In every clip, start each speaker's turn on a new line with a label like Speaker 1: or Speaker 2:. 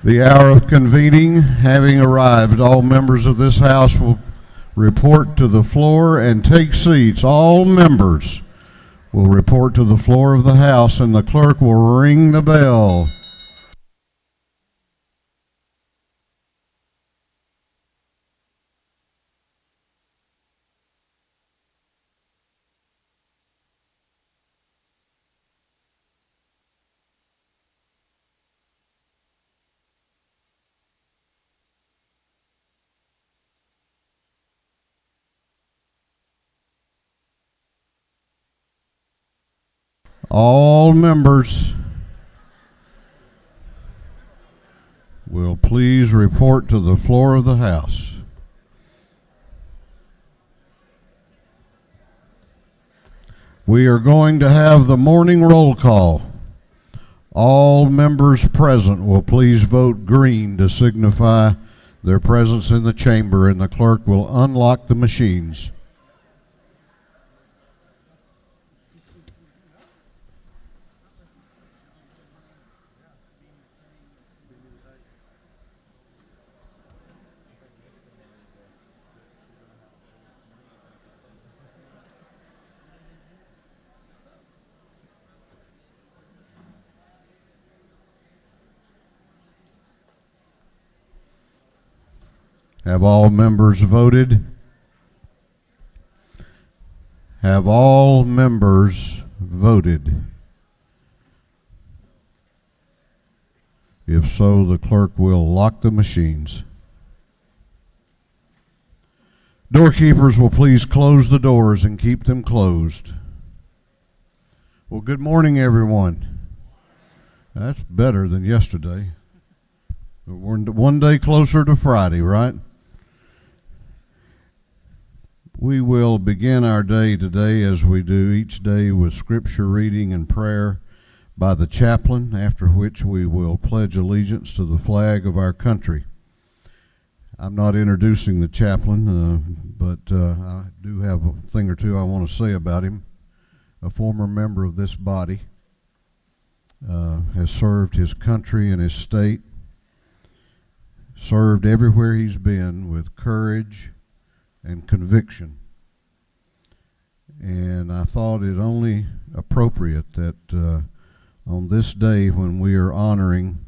Speaker 1: The hour of convening having arrived, all members of this House will report to the floor and take seats. All members will report to the floor of the House, and the clerk will ring the bell. All members will please report to the floor of the House. We are going to have the morning roll call. All members present will please vote green to signify their presence in the chamber, and the clerk will unlock the machines. Have all members voted? Have all members voted? If so, the clerk will lock the machines. Doorkeepers will please close the doors and keep them closed. Well, good morning, everyone. That's better than yesterday. We're one day closer to Friday, right? We will begin our day today, as we do each day, with scripture reading and prayer by the chaplain, after which we will pledge allegiance to the flag of our country. I'm not introducing the chaplain, but I do have a thing or two I want to say about him. A former member of this body, has served his country and his state, served everywhere he's been with courage and conviction. And I thought it only appropriate that on this day, when we are honoring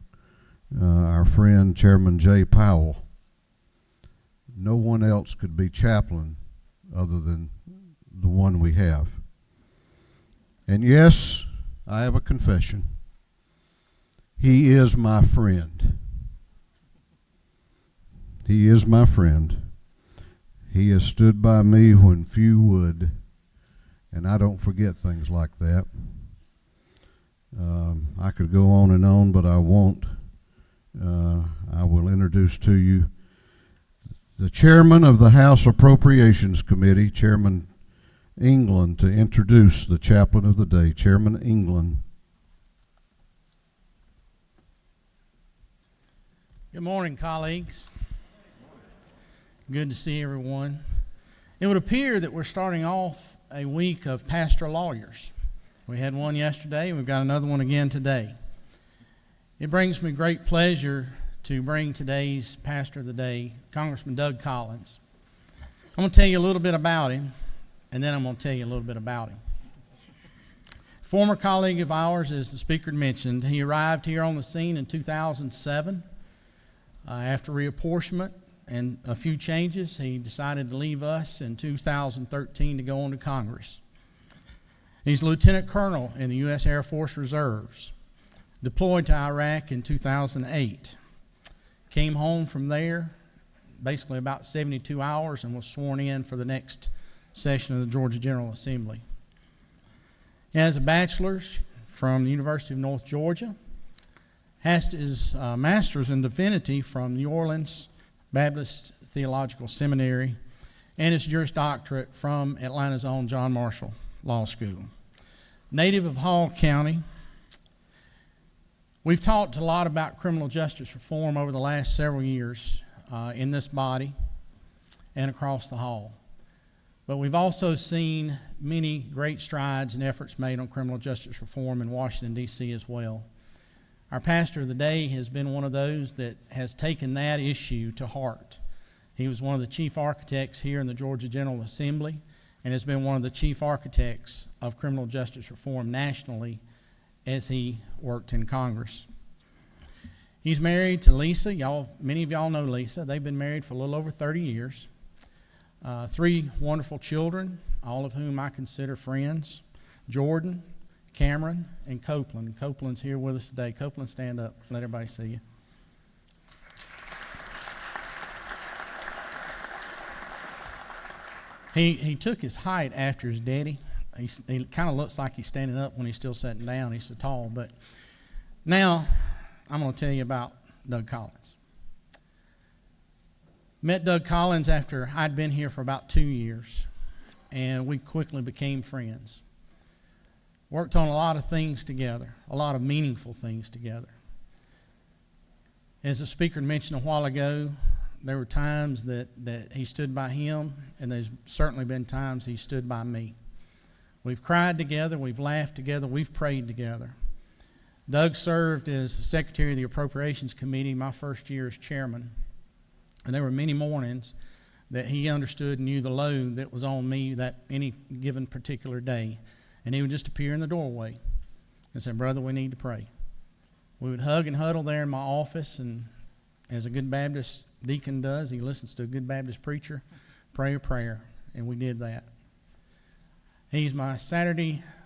Speaker 1: our friend Chairman Jay Powell, no one else could be chaplain other than the one we have. And yes, I have a confession. He is my friend. He is my friend. He has stood by me when few would, and I don't forget things like that. I could go on and on, but I won't. I will introduce to you the chairman of the House Appropriations Committee, Chairman England, to introduce the chaplain of the day. Chairman England.
Speaker 2: Good morning, colleagues. Good to see everyone. It would appear that we're starting off a week of pastor lawyers. We had one yesterday, and we've got another one again today. It brings me great pleasure to bring today's pastor of the day, Congressman Doug Collins. I'm going to tell you a little bit about him, and then I'm going to tell you a little bit about him. Former colleague of ours, as the speaker mentioned, he arrived here on the scene in 2007. After reapportionment and a few changes, he decided to leave us in 2013 to go on to Congress. He's a lieutenant colonel in the U.S. Air Force Reserves, deployed to Iraq in 2008. Came home from there, basically about 72 hours, and was sworn in for the next session of the Georgia General Assembly. He has a bachelor's from the University of North Georgia, has his master's in divinity from New Orleans Baptist Theological Seminary, and his Juris Doctorate from Atlanta's own John Marshall Law School. Native of Hall County. We've talked a lot about criminal justice reform over the last several years in this body and across the hall. But we've also seen many great strides and efforts made on criminal justice reform in Washington, D.C. as well. Our pastor of the day has been one of those that has taken that issue to heart. He was one of the chief architects here in the Georgia General Assembly and has been one of the chief architects of criminal justice reform nationally as he worked in Congress. He's married to Lisa. Many of y'all know Lisa. They've been married for a little over 30 years. 3 wonderful children, all of whom I consider friends. Jordan, Cameron, and Copeland. Copeland's here with us today. Copeland, stand up. Let everybody see you. He took his height after his daddy. He kind of looks like he's standing up when he's still sitting down. He's so tall. But now I'm going to tell you about Doug Collins. Met Doug Collins after I'd been here for about 2 years, and we quickly became friends. Worked on a lot of things together, a lot of meaningful things together. As the speaker mentioned a while ago, there were times that he stood by him, and there's certainly been times he stood by me. We've cried together, we've laughed together, we've prayed together. Doug served as the Secretary of the Appropriations Committee my first year as chairman, and there were many mornings that he understood and knew the load that was on me that any given particular day, and he would just appear in the doorway and say, "Brother, we need to pray." We would hug and huddle there in my office, and as a good Baptist deacon does, he listens to a good Baptist preacher, pray a prayer, and we did that. He's my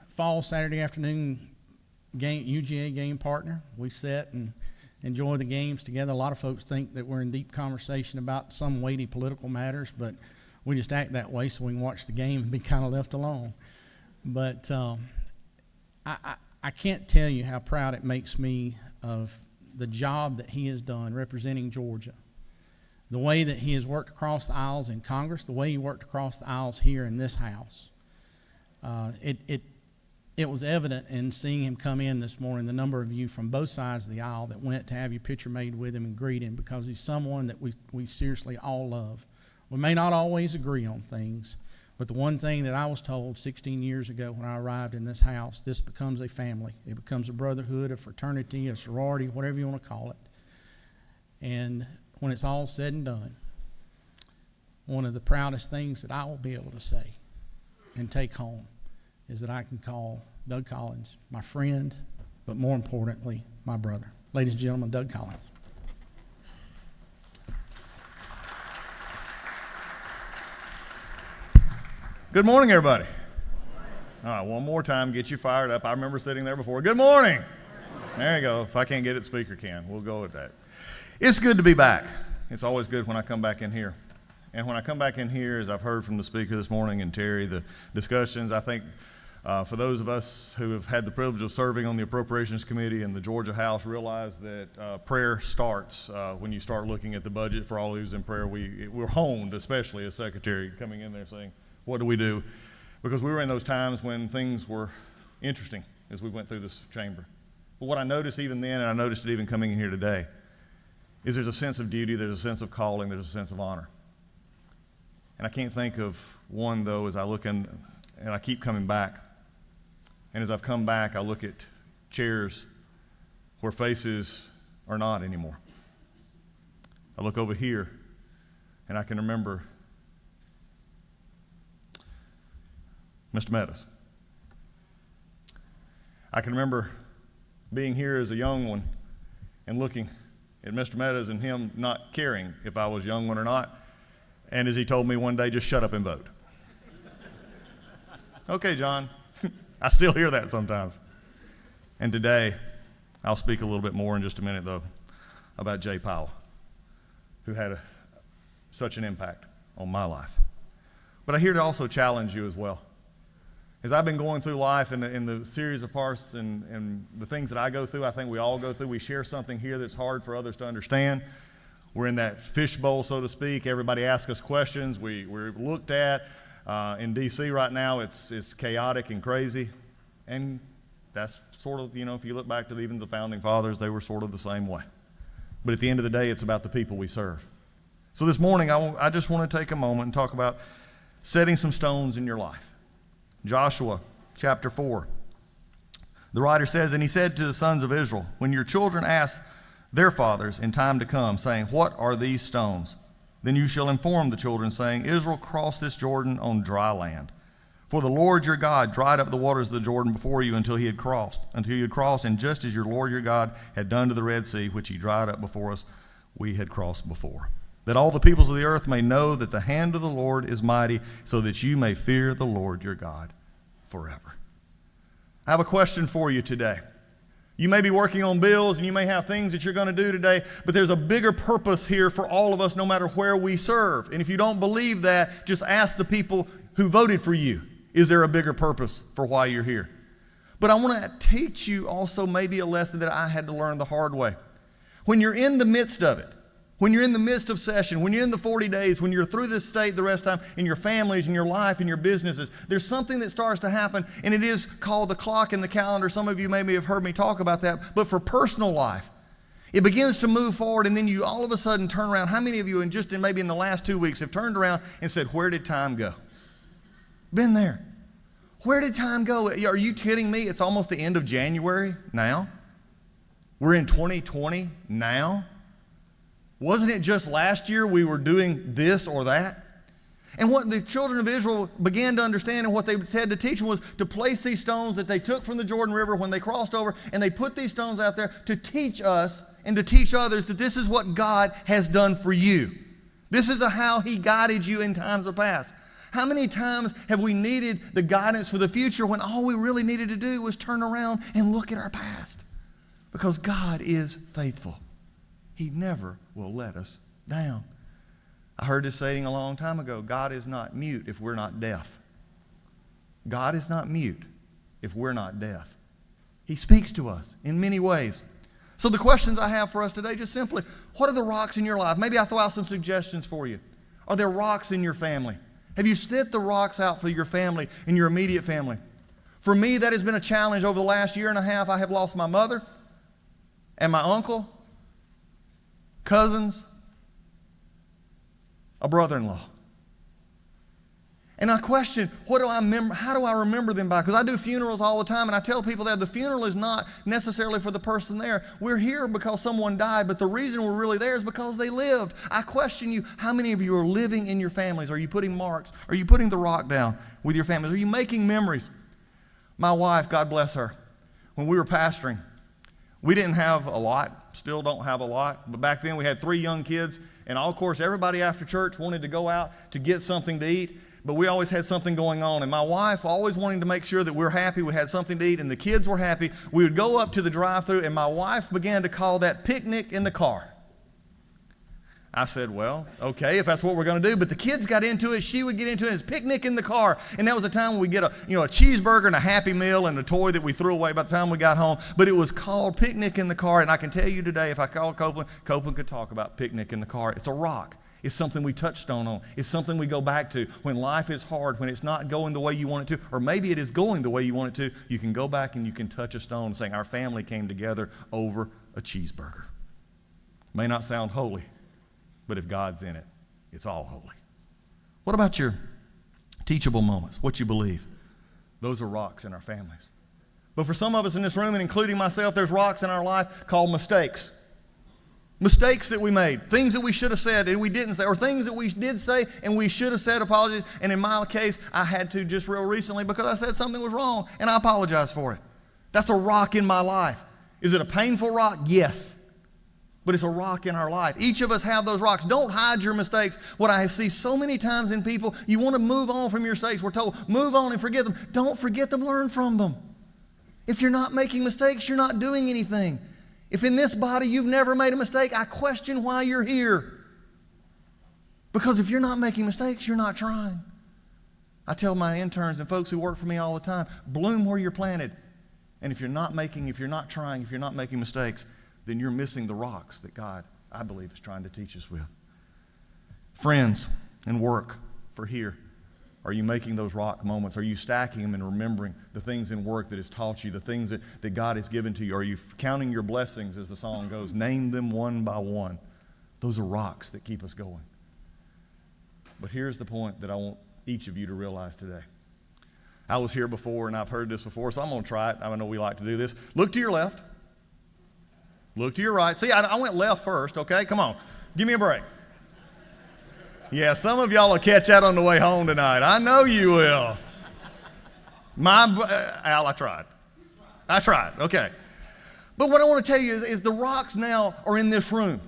Speaker 2: fall Saturday afternoon UGA game partner. We sit and enjoy the games together. A lot of folks think that we're in deep conversation about some weighty political matters, but we just act that way so we can watch the game and be kind of left alone. But I can't tell you how proud it makes me of the job that he has done representing Georgia. The way that he has worked across the aisles in Congress, the way he worked across the aisles here in this house. It was evident in seeing him come in this morning, the number of you from both sides of the aisle that went to have your picture made with him and greet him, because he's someone that we seriously all love. We may not always agree on things, but the one thing that I was told 16 years ago when I arrived in this house, this becomes a family. It becomes a brotherhood, a fraternity, a sorority, whatever you want to call it. And when it's all said and done, one of the proudest things that I will be able to say and take home is that I can call Doug Collins my friend, but more importantly, my brother. Ladies and gentlemen, Doug Collins.
Speaker 3: Good morning, everybody. All right, one more time, get you fired up. I remember sitting there before. Good morning. There you go. If I can't get it, speaker can. We'll go with that. It's good to be back. It's always good when I come back in here. And when I come back in here, as I've heard from the speaker this morning and Terry, the discussions, I think for those of us who have had the privilege of serving on the Appropriations Committee in the Georgia House realize that prayer starts when you start looking at the budget. For all who's in prayer, we're honed, especially as secretary, coming in there saying, what do we do? Because we were in those times when things were interesting as we went through this chamber. But what I noticed even then, and I noticed it even coming in here today, is there's a sense of duty, there's a sense of calling, there's a sense of honor. And I can't think of one, though, as I look in, and I keep coming back. And as I've come back, I look at chairs where faces are not anymore. I look over here, and I can remember Mr. Meadows. I can remember being here as a young one and looking at Mr. Meadows and him not caring if I was a young one or not. And as he told me one day, just shut up and vote. Okay, John. I still hear that sometimes. And today, I'll speak a little bit more in just a minute, though, about Jay Powell, who had such an impact on my life. But I'm here to also challenge you as well. As I've been going through life in the series of parts and the things that I go through, I think we all go through. We share something here that's hard for others to understand. We're in that fishbowl, so to speak. Everybody asks us questions. We're looked at. In D.C. right now, it's chaotic and crazy. And that's sort of, if you look back to even the Founding Fathers, they were sort of the same way. But at the end of the day, it's about the people we serve. So this morning, I just want to take a moment and talk about setting some stones in your life. Joshua chapter 4. The writer says, "And he said to the sons of Israel, when your children ask their fathers in time to come, saying, 'What are these stones?' then you shall inform the children, saying, 'Israel crossed this Jordan on dry land. For the Lord your God dried up the waters of the Jordan before you until he had crossed, and just as your Lord your God had done to the Red Sea, which he dried up before us, we had crossed before. That all the peoples of the earth may know that the hand of the Lord is mighty, so that you may fear the Lord your God forever.'" I have a question for you today. You may be working on bills and you may have things that you're going to do today, but there's a bigger purpose here for all of us no matter where we serve. And if you don't believe that, just ask the people who voted for you. Is there a bigger purpose for why you're here? But I want to teach you also maybe a lesson that I had to learn the hard way. When you're in the midst of it, when you're in the midst of session, when you're in the 40 days, when you're through this state the rest of the time, in your families, in your life, in your businesses, there's something that starts to happen, and it is called the clock in the calendar. Some of you maybe have heard me talk about that, but for personal life, it begins to move forward, and then you all of a sudden turn around. How many of you, maybe in the last 2 weeks, have turned around and said, "Where did time go?" Been there. Where did time go? Are you kidding me? It's almost the end of January now. We're in 2020 now. Wasn't it just last year we were doing this or that? And what the children of Israel began to understand and what they had to teach them was to place these stones that they took from the Jordan River when they crossed over, and they put these stones out there to teach us and to teach others that this is what God has done for you. This is how he guided you in times of past. How many times have we needed the guidance for the future when all we really needed to do was turn around and look at our past? Because God is faithful. He never will let us down. I heard this saying a long time ago, God is not mute if we're not deaf. God is not mute if we're not deaf. He speaks to us in many ways. So the questions I have for us today, just simply, what are the rocks in your life? Maybe I'll throw out some suggestions for you. Are there rocks in your family? Have you set the rocks out for your family and your immediate family? For me, that has been a challenge over the last year and a half. I have lost my mother and my uncle, cousins, a brother-in-law. And I question, how do I remember them by? Because I do funerals all the time, and I tell people that the funeral is not necessarily for the person there. We're here because someone died, but the reason we're really there is because they lived. I question you, how many of you are living in your families? Are you putting marks? Are you putting the rock down with your families? Are you making memories? My wife, God bless her, when we were pastoring, we didn't have a lot, still don't have a lot, but back then we had 3 young kids, and of course everybody after church wanted to go out to get something to eat, but we always had something going on, and my wife always wanting to make sure that we're happy, we had something to eat, and the kids were happy. We would go up to the drive-thru, and my wife began to call that picnic in the car. I said, well, okay, if that's what we're going to do. But the kids got into it. She would get into it as picnic in the car. And that was the time when we get a cheeseburger and a Happy Meal and a toy that we threw away by the time we got home. But it was called picnic in the car. And I can tell you today, if I called Copeland, Copeland could talk about picnic in the car. It's a rock. It's something we touched on. It's something we go back to. When life is hard, when it's not going the way you want it to, or maybe it is going the way you want it to, you can go back and you can touch a stone saying, our family came together over a cheeseburger. May not sound holy, but if God's in it, it's all holy. What about your teachable moments? What you believe? Those are rocks in our families. But for some of us in this room, and including myself, there's rocks in our life called mistakes. Mistakes that we made, things that we should have said and we didn't say, or things that we did say and we should have said apologies. And in my case, I had to just real recently because I said something was wrong and I apologize for it. That's a rock in my life. Is it a painful rock? Yes. But it's a rock in our life. Each of us have those rocks. Don't hide your mistakes. What I see so many times in people, you want to move on from your mistakes. We're told, move on and forget them. Don't forget them, learn from them. If you're not making mistakes, you're not doing anything. If in this body you've never made a mistake, I question why you're here. Because if you're not making mistakes, you're not trying. I tell my interns and folks who work for me all the time, bloom where you're planted. And if you're not trying, if you're not making mistakes, then you're missing the rocks that God, I believe, is trying to teach us with. Friends and work for here. Are you making those rock moments? Are you stacking them and remembering the things in work that has taught you, the things that God has given to you? Are you counting your blessings, as the song goes? Name them one by one. Those are rocks that keep us going. But here's the point that I want each of you to realize today. I was here before and I've heard this before, so I'm going to try it. I know we like to do this. Look to your left. Look to your right. See, I went left first, okay? Come on. Give me a break. Yeah, some of y'all will catch that on the way home tonight. I know you will. Al, I tried. Okay. But what I want to tell you is the rocks now are in this room.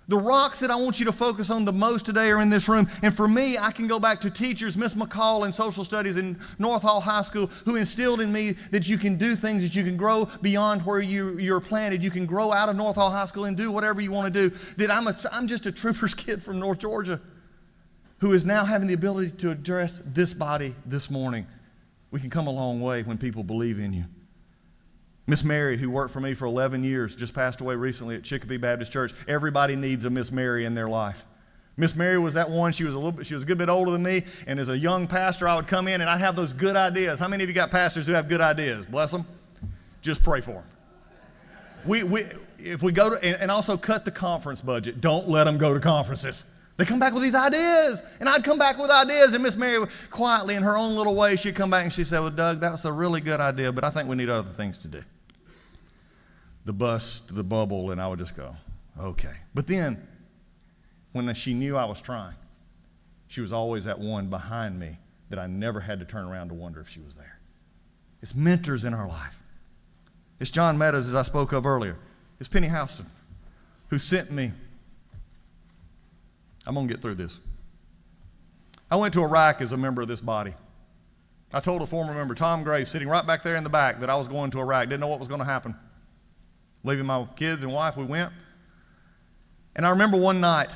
Speaker 3: The rocks that I want you to focus on the most today are in this room. And for me, I can go back to teachers, Miss McCall in social studies in North Hall High School, who instilled in me that you can do things, that you can grow beyond where you're planted. You can grow out of North Hall High School and do whatever you want to do. That I'm just a trooper's kid from North Georgia who is now having the ability to address this body this morning. We can come a long way when people believe in you. Miss Mary, who worked for me for 11 years, just passed away recently at Chicopee Baptist Church. Everybody needs a Miss Mary in their life. Miss Mary was that one. She was a good bit older than me, and as a young pastor, I would come in and I'd have those good ideas. How many of you got pastors who have good ideas? Bless them. Just pray for them. If we go to, and also cut the conference budget. Don't let them go to conferences. They come back with these ideas, and I'd come back with ideas, and Miss Mary, quietly, in her own little way, she'd come back and she'd say, well, Doug, that's a really good idea, but I think we need other things to do. The bust, the bubble, and I would just go, okay. But then, when she knew I was trying, she was always that one behind me that I never had to turn around to wonder if she was there. It's mentors in our life. It's John Meadows, as I spoke of earlier. It's Penny Houston, who sent me. I'm going to get through this. I went to Iraq as a member of this body. I told a former member, Tom Graves, sitting right back there in the back, that I was going to Iraq. Didn't know what was going to happen. Leaving my kids and wife, we went. And I remember one night,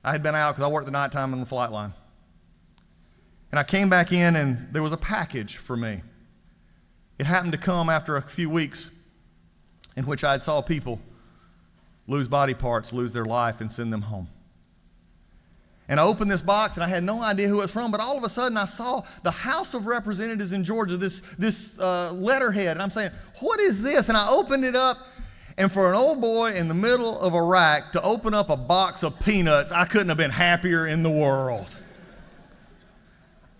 Speaker 3: I had been out because I worked the nighttime on the flight line. And I came back in and there was a package for me. It happened to come after a few weeks in which I had saw people lose body parts, lose their life, and send them home. And I opened this box, and I had no idea who it was from, but all of a sudden I saw the House of Representatives in Georgia, this letterhead, and I'm saying, what is this? And I opened it up, and for an old boy in the middle of Iraq to open up a box of peanuts, I couldn't have been happier in the world.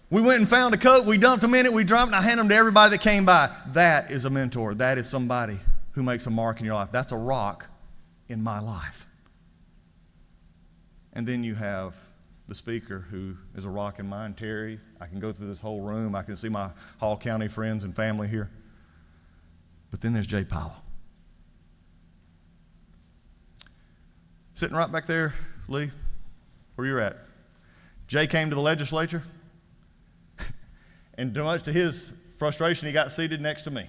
Speaker 3: We went and found a Coke, we dumped them in it, we dropped, and I handed them to everybody that came by. That is a mentor. That is somebody who makes a mark in your life. That's a rock in my life. And then you have the speaker who is a rock in mine, Terry. I can go through this whole room. I can see my Hall County friends and family here. But then there's Jay Powell. Sitting right back there, Lee, where you're at. Jay came to the legislature, and much to his frustration, he got seated next to me.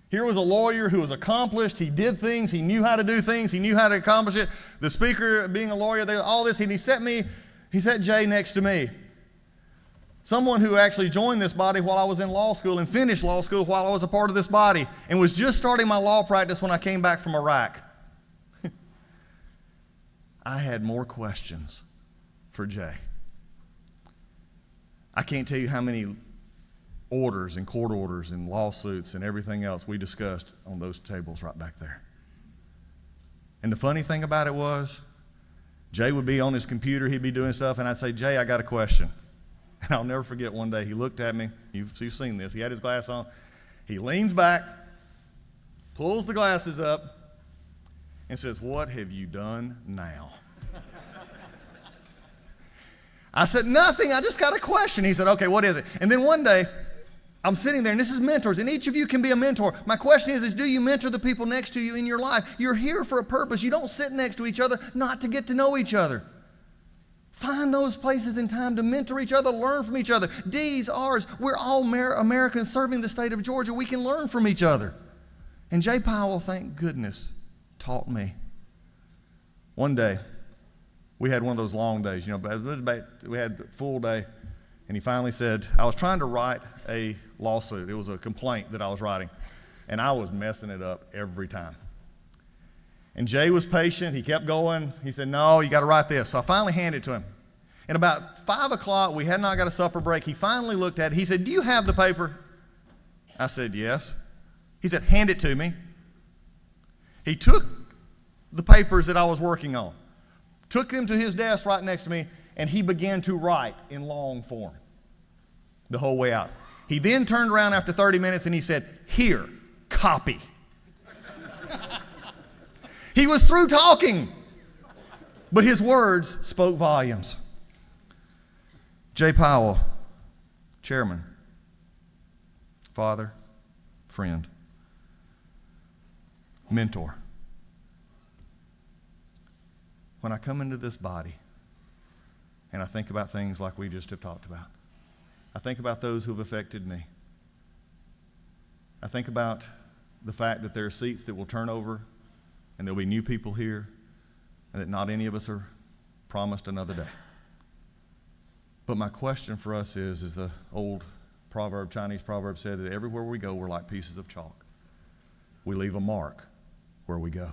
Speaker 3: Here was a lawyer who was accomplished. He did things. He knew how to do things. He knew how to accomplish it. The speaker, being a lawyer, all this, and he set Jay next to me. Someone who actually joined this body while I was in law school and finished law school while I was a part of this body and was just starting my law practice when I came back from Iraq. I had more questions for Jay. I can't tell you how many orders and court orders and lawsuits and everything else we discussed on those tables right back there. And the funny thing about it was, Jay would be on his computer, he'd be doing stuff, and I'd say, Jay, I got a question. And I'll never forget one day, he looked at me, you've seen this, he had his glass on, he leans back, pulls the glasses up, and says, what have you done now? I said, nothing, I just got a question. He said, okay, what is it? And then one day, I'm sitting there, and this is mentors, and each of you can be a mentor. My question is do you mentor the people next to you in your life? You're here for a purpose. You don't sit next to each other not to get to know each other. Find those places in time to mentor each other, learn from each other. D's, R's, we're all Americans serving the state of Georgia. We can learn from each other. And Jay Powell, thank goodness, taught me. One day, we had one of those long days. We had a full day. And he finally said, I was trying to write a lawsuit. It was a complaint that I was writing. And I was messing it up every time. And Jay was patient. He kept going. He said, no, you got to write this. So I finally handed it to him. And about 5 o'clock, we had not got a supper break. He finally looked at it. He said, do you have the paper? I said, yes. He said, hand it to me. He took the papers that I was working on, took them to his desk right next to me, and he began to write in long form. the whole way out. He then turned around after 30 minutes and he said, "Here, copy." He was through talking, but his words spoke volumes. Jay Powell, chairman, father, friend, mentor. When I come into this body and I think about things like we just have talked about, I think about those who have affected me. I think about the fact that there are seats that will turn over and there'll be new people here and that not any of us are promised another day. But my question for us is the old proverb, Chinese proverb said that everywhere we go, we're like pieces of chalk. We leave a mark where we go.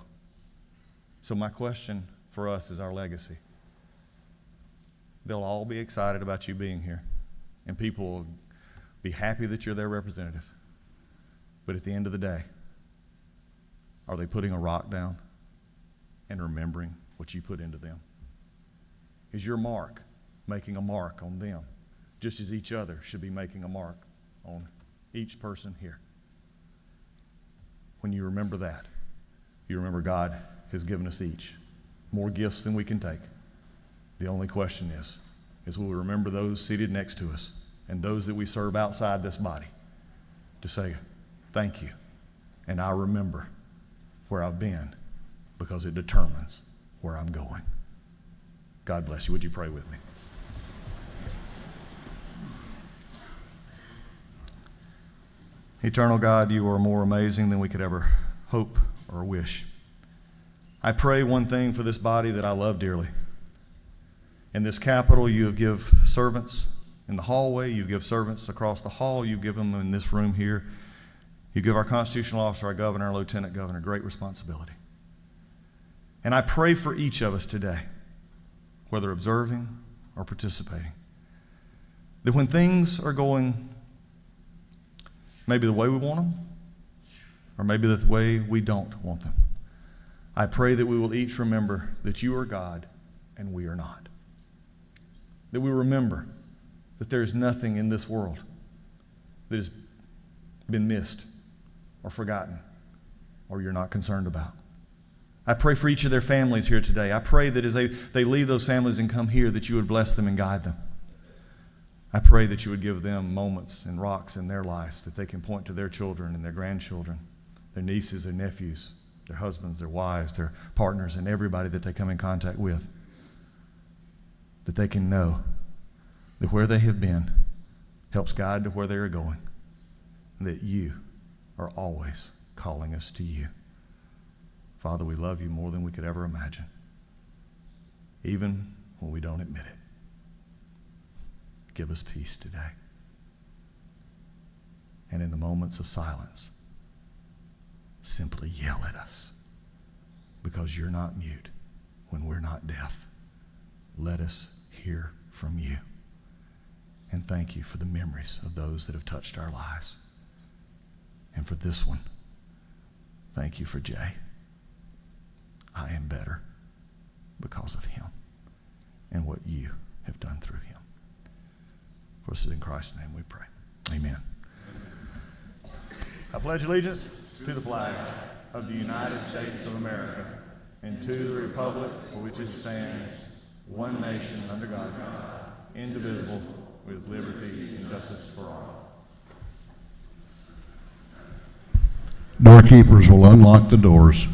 Speaker 3: So my question for us is our legacy. They'll all be excited about you being here, and people will be happy that you're their representative. But at the end of the day, are they putting a rock down and remembering what you put into them? Is your mark making a mark on them, just as each other should be making a mark on each person here? When you remember that, you remember God has given us each more gifts than we can take. The only question is will we remember those seated next to us and those that we serve outside this body to say, thank you, and I remember where I've been because it determines where I'm going. God bless you. Would you pray with me? Eternal God, you are more amazing than we could ever hope or wish. I pray one thing for this body that I love dearly. In this capital, you have given servants in the hallway, you give servants across the hall, you give them in this room here. You give our constitutional officer, our governor, our lieutenant governor great responsibility. And I pray for each of us today, whether observing or participating, that when things are going maybe the way we want them, or maybe the way we don't want them, I pray that we will each remember that you are God and we are not. That we remember that there is nothing in this world that has been missed or forgotten or you're not concerned about. I pray for each of their families here today. I pray that as they leave those families and come here, that you would bless them and guide them. I pray that you would give them moments and rocks in their lives that they can point to their children and their grandchildren, their nieces, their nephews, their husbands, their wives, their partners, and everybody that they come in contact with, that they can know that where they have been helps guide to where they are going, and that you are always calling us to you. Father, we love you more than we could ever imagine, even when we don't admit it. Give us peace today. And in the moments of silence, simply yell at us, because you're not mute when we're not deaf. Let us hear from you. And thank you for the memories of those that have touched our lives. And for this one, thank you for Jay. I am better because of him and what you have done through him. For this is in Christ's name we pray. Amen. I pledge allegiance to the flag of the United States of America and to the republic for which it stands, one nation under God, indivisible, with liberty and justice for all.
Speaker 1: Doorkeepers will unlock the doors.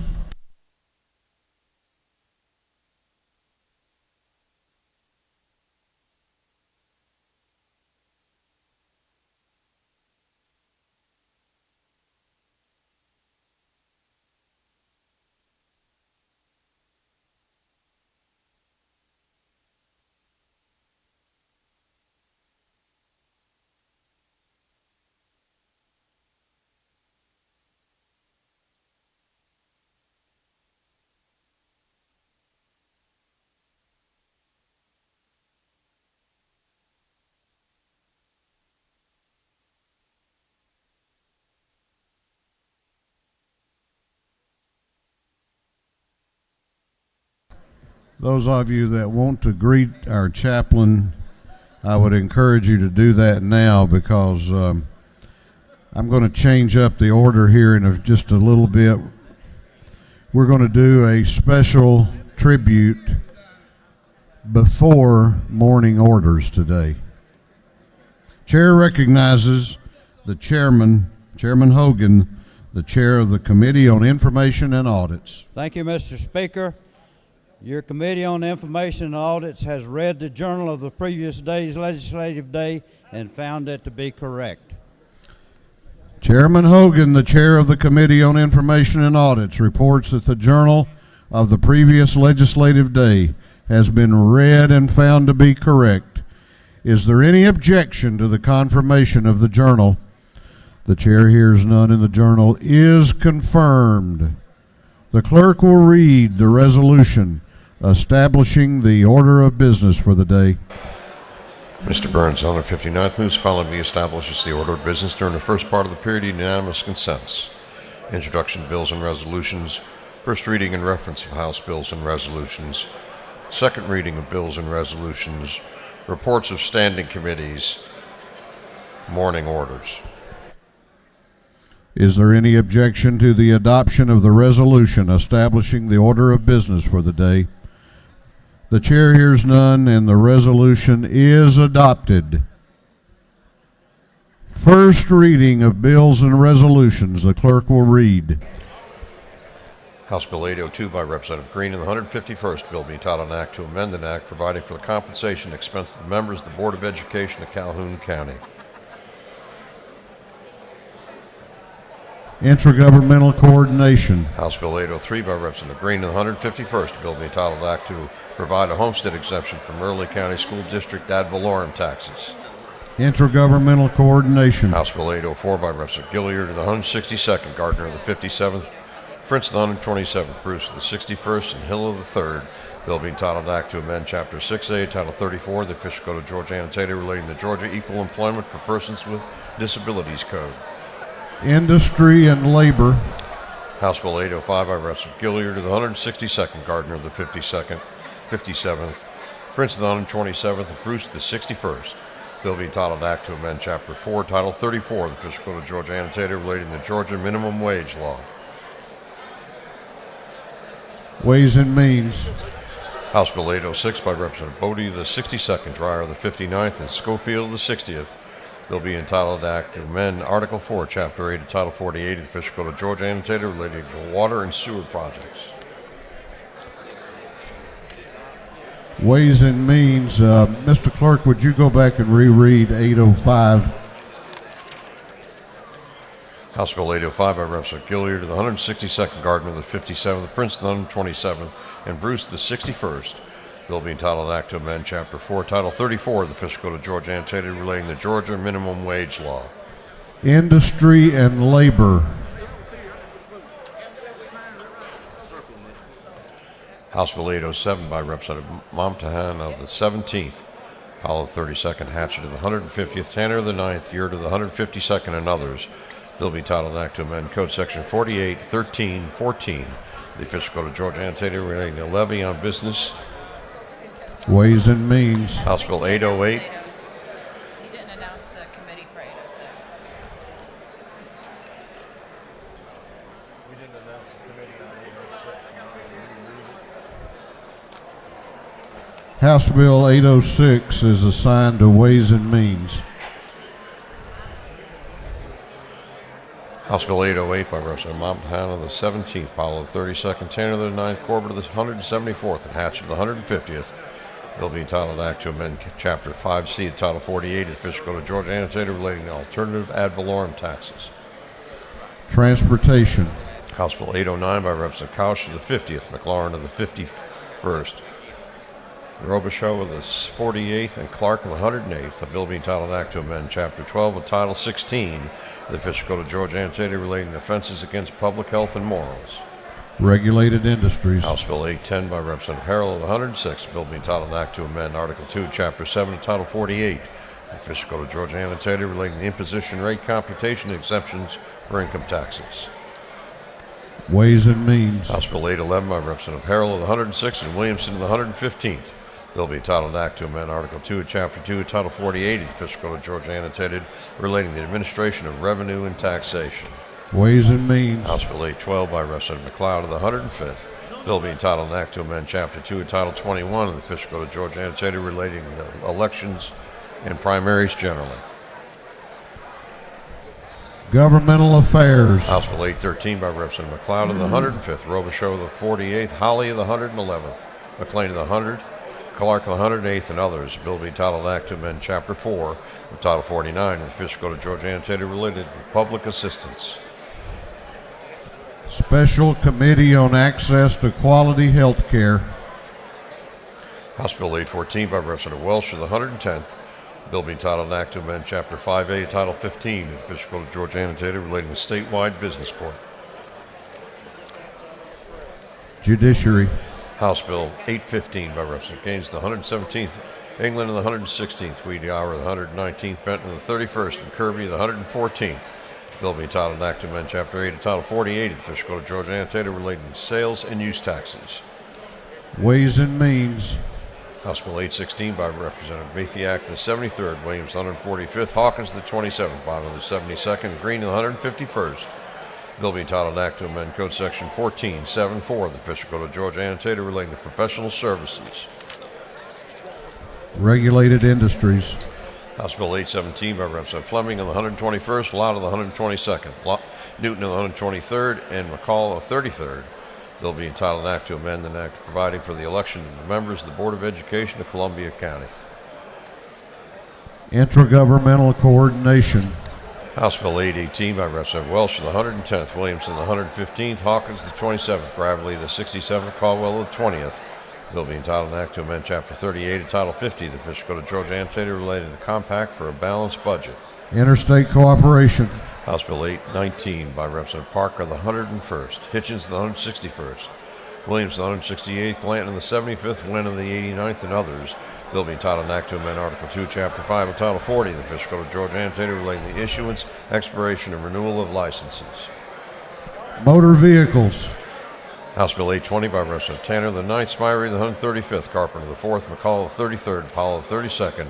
Speaker 1: Those of you that want to greet our chaplain I would encourage you to do that now because I'm going to change up the order here in just a little bit. We're going to do a special tribute before morning orders today. Chair recognizes the chairman, Chairman Hogan, the chair of the Committee on Information and Audits.
Speaker 4: Thank you, Mr. Speaker. Your Committee on Information and Audits has read the journal of the previous day's legislative day and found it to be correct.
Speaker 1: Chairman Hogan, the chair of the Committee on Information and Audits, reports that the journal of the previous legislative day has been read and found to be correct. Is there any objection to the confirmation of the journal? The chair hears none, and the journal is confirmed. The clerk will read the resolution establishing the order of business for the day.
Speaker 5: Mr. Burns, on the 59th, moves following be establishes the order of business during the first part of the period of unanimous consents. Introduction of bills and resolutions. First reading and reference of House bills and resolutions. Second reading of bills and resolutions. Reports of standing committees. Morning orders.
Speaker 1: Is there any objection to the adoption of the resolution establishing the order of business for the day? The chair hears none, and the resolution is adopted. First reading of bills and resolutions. The clerk will read.
Speaker 5: House Bill 802 by Representative Green and the 151st bill being entitled an act to amend an act providing for the compensation and expense of the members of the Board of Education of Calhoun County.
Speaker 1: Intergovernmental coordination.
Speaker 5: House Bill 803 by Representative Green and the 151st bill being entitled act to provide a homestead exemption from Early County School District ad valorem taxes.
Speaker 1: Intergovernmental coordination.
Speaker 5: House Bill 804 by Representative Gilliard of the 162nd, Gardner of the 57th, Prince of the 127th, Bruce of the 61st, and Hill of the 3rd. Bill being entitled act to amend Chapter 6A, Title 34 of the Official Code of Georgia Annotated relating to Georgia Equal Employment for Persons with Disabilities Code.
Speaker 1: Industry and labor.
Speaker 5: House Bill 805 by Representative Gilliard of the 162nd, Gardner of the 57th, Prince of the 127th, and Bruce of the 61st. Bill being entitled act to amend Chapter 4, Title 34 of the Official Code of Georgia Annotated relating to Georgia minimum wage law.
Speaker 1: Ways and Means.
Speaker 5: House Bill 806 by Representative Bodie of the 62nd, Dreyer of the 59th, and Schofield of the 60th. Bill be entitled act to amend Article 4, Chapter 8 of Title 48 of the Official Code of Georgia Annotated relating to water and sewer projects.
Speaker 1: Ways and Means. Mr. Clerk, would you go back and reread 805?
Speaker 5: House Bill 805 by Representative Gilliard of the 162nd, Gardner of the 57th, Prince of the 127th, and Bruce of the 61st. Bill being entitled act to amend Chapter 4, Title 34 of the Official Code of Georgia Annotated relating to Georgia minimum wage law.
Speaker 1: Industry and labor.
Speaker 5: House Bill 807 by Representative Momtahan of the 17th, Powell of the 32nd, Hatchett of the 150th, Tanner of the 9th, Yurt of the 152nd, and others. Bill be entitled act to amend Code Section 48, 13, 14, the Official Code of Georgia Annotated relating to levy on business.
Speaker 1: Ways and Means.
Speaker 5: House Bill 808.
Speaker 6: He didn't announce the committee for 806.
Speaker 5: We didn't announce the committee on 806.
Speaker 1: House Bill 806 is assigned to Ways and Means.
Speaker 5: House Bill 808 by Representative Momtahan of the 17th, Powell of the 32nd, Tanner of the 9th, Corbett of the 174th, and Hatch of the 150th. Bill be entitled act to amend Chapter 5C of Title 48 of the Official Code of Georgia Annotated relating to alternative ad valorem taxes.
Speaker 1: Transportation.
Speaker 5: House Bill 809 by Representative Couch of the 50th, McLaurin of the 51st, Robichaud of the 48th, and Clark of the 108th. A bill being entitled act to amend Chapter 12 of Title 16 of the Official Code of Georgia Annotated relating to offenses against public health and morals.
Speaker 1: Regulated industries.
Speaker 5: House Bill 810 by Representative Harrell of the 106th. Bill being entitled act to amend Article 2, Chapter 7 of Title 48 of the Official Code of Georgia Annotated relating to imposition rate computation exemptions for income taxes.
Speaker 1: Ways and Means.
Speaker 5: House Bill 811 by Representative Harrell of the 106th and Williamson of the 115th. Bill being titled Act to amend Article 2 of Chapter 2 of Title 48 of the Official Code of Georgia annotated relating to the administration of revenue and taxation.
Speaker 1: Ways and Means.
Speaker 5: House Bill 812 by Representative McLeod of the 105th. Bill being titled an Act to amend Chapter 2 of Title 21 of the Official Code of Georgia annotated relating to elections and primaries generally.
Speaker 1: Governmental Affairs.
Speaker 5: House Bill 813 by Representative McLeod of the 105th, Robichaud of the 48th, Holly of the 111th, McLean of the 100th, Clark of the 108th, and others. Bill being titled Act to amend Chapter 4 of Title 49 of the Official Code of Georgia annotated related to public assistance.
Speaker 1: Special Committee on Access to Quality Health Care.
Speaker 5: House Bill 814 by Representative Welsh of the 110th. Bill being titled an Act to amend Chapter 5A, Title 15 of the Official Code of Georgia annotated relating to statewide business court.
Speaker 1: Judiciary.
Speaker 5: House Bill 815 by Representative Gaines of the 117th, England of the 116th, Weediauer of the 119th, Benton of the 31st, and Kirby of the 114th. Bill being titled an Act to amend Chapter 8 of Title 48 of the Official Code of Georgia annotated relating to sales and use taxes.
Speaker 1: Ways and Means.
Speaker 5: House Bill 816 by Representative Mathiak of the 73rd, Williams of the 145th, Hawkins of the 27th, Bond of the 72nd, Green of the 151st. Bill being titled an Act to amend Code Section 1474 of the Official Code of Georgia annotated relating to professional services.
Speaker 1: Regulated Industries.
Speaker 5: House Bill 817 by Representative Fleming of the 121st, Lott of the 122nd, Newton of the 123rd, and McCall of the 33rd. Bill being entitled an Act to amend an act providing for the election of the members of the Board of Education of Columbia County.
Speaker 1: Intergovernmental Coordination.
Speaker 5: House Bill 818 by Representative Welsh of the 110th, Williamson the 115th, Hawkins the 27th, Gravely the 67th, Caldwell the 20th. Bill being entitled an Act to amend Chapter 38 of Title 50 of the Official Code of Georgia annotated related to compact for a balanced budget.
Speaker 1: Interstate Cooperation.
Speaker 5: House Bill 819 by Representative Parker of the 101st, Hitchens of the 161st, Williams of the 168th, Blanton of the 75th, Wynn of the 89th, and others. Bill being entitled an Act to amend Article 2, Chapter 5 of Title 40 of the Official Code of Georgia annotated relating to the issuance, expiration, and renewal of licenses.
Speaker 1: Motor Vehicles.
Speaker 5: House Bill 820 by Representative Tanner of the 9th, Smyrie of the 135th, Carpenter of the 4th, McCall of the 33rd, Powell of the 32nd.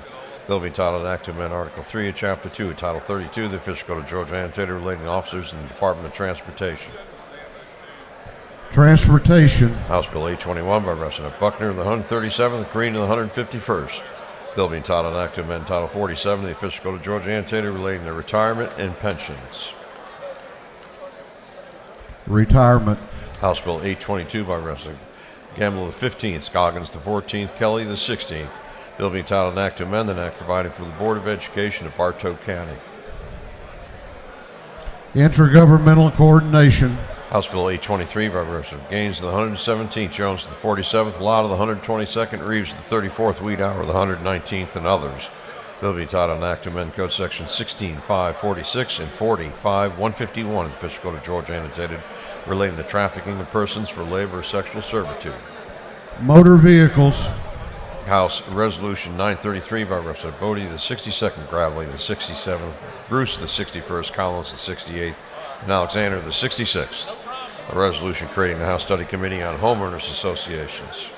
Speaker 5: Bill being titled an Act to amend Article 3 of Chapter 2 of Title 32 of the Official Code of Georgia annotated relating to officers in the Department of Transportation.
Speaker 1: Transportation.
Speaker 5: House Bill 821 by Representative Buckner of the 137th, Green of the 151st. Bill being titled an Act to amend Title 47 of the Official Code of Georgia annotated relating to retirement and pensions.
Speaker 1: Retirement.
Speaker 5: House Bill 822 by Representative Gamble of the 15th, Scoggins the 14th, Kelly the 16th. Bill being titled an Act to amend an act providing for the Board of Education of Bartow County.
Speaker 1: Intergovernmental Coordination.
Speaker 5: House Bill 823 by Representative Gaines of the 117th, Jones of the 47th, Lott of the 122nd, Reeves of the 34th, Weediauer of the 119th, and others. Bill being titled an Act to amend Code Section 16.546 and 40.5.151 of the Official Code of Georgia annotated relating to trafficking of persons for labor or sexual servitude.
Speaker 1: Motor Vehicles.
Speaker 5: House Resolution 933 by Representative Bodie, the 62nd, Gravely, the 67th, Bruce, the 61st, Collins, the 68th, and Alexander, the 66th. A resolution creating the House Study Committee on Homeowners Associations.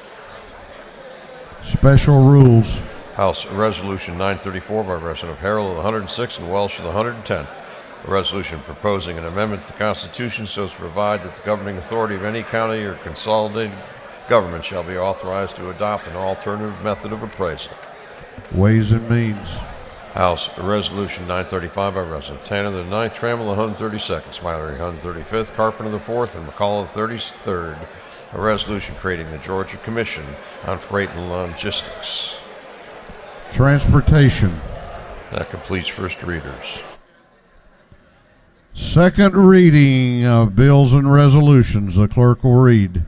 Speaker 1: Special Rules.
Speaker 5: House Resolution 934 by Representative Harrell of the 106th and Welsh of the 110th. A resolution proposing an amendment to the Constitution so as to provide that the governing authority of any county or consolidated government shall be authorized to adopt an alternative method of appraisal.
Speaker 1: Ways and Means.
Speaker 5: House Resolution 935 by Representative Tanner the 9th, Trammell the 132nd, Smyler the 135th, Carpenter the 4th, and McCall the 33rd. A resolution creating the Georgia Commission on Freight and Logistics.
Speaker 1: Transportation.
Speaker 5: That completes first readers.
Speaker 1: Second reading of bills and resolutions. The clerk will read.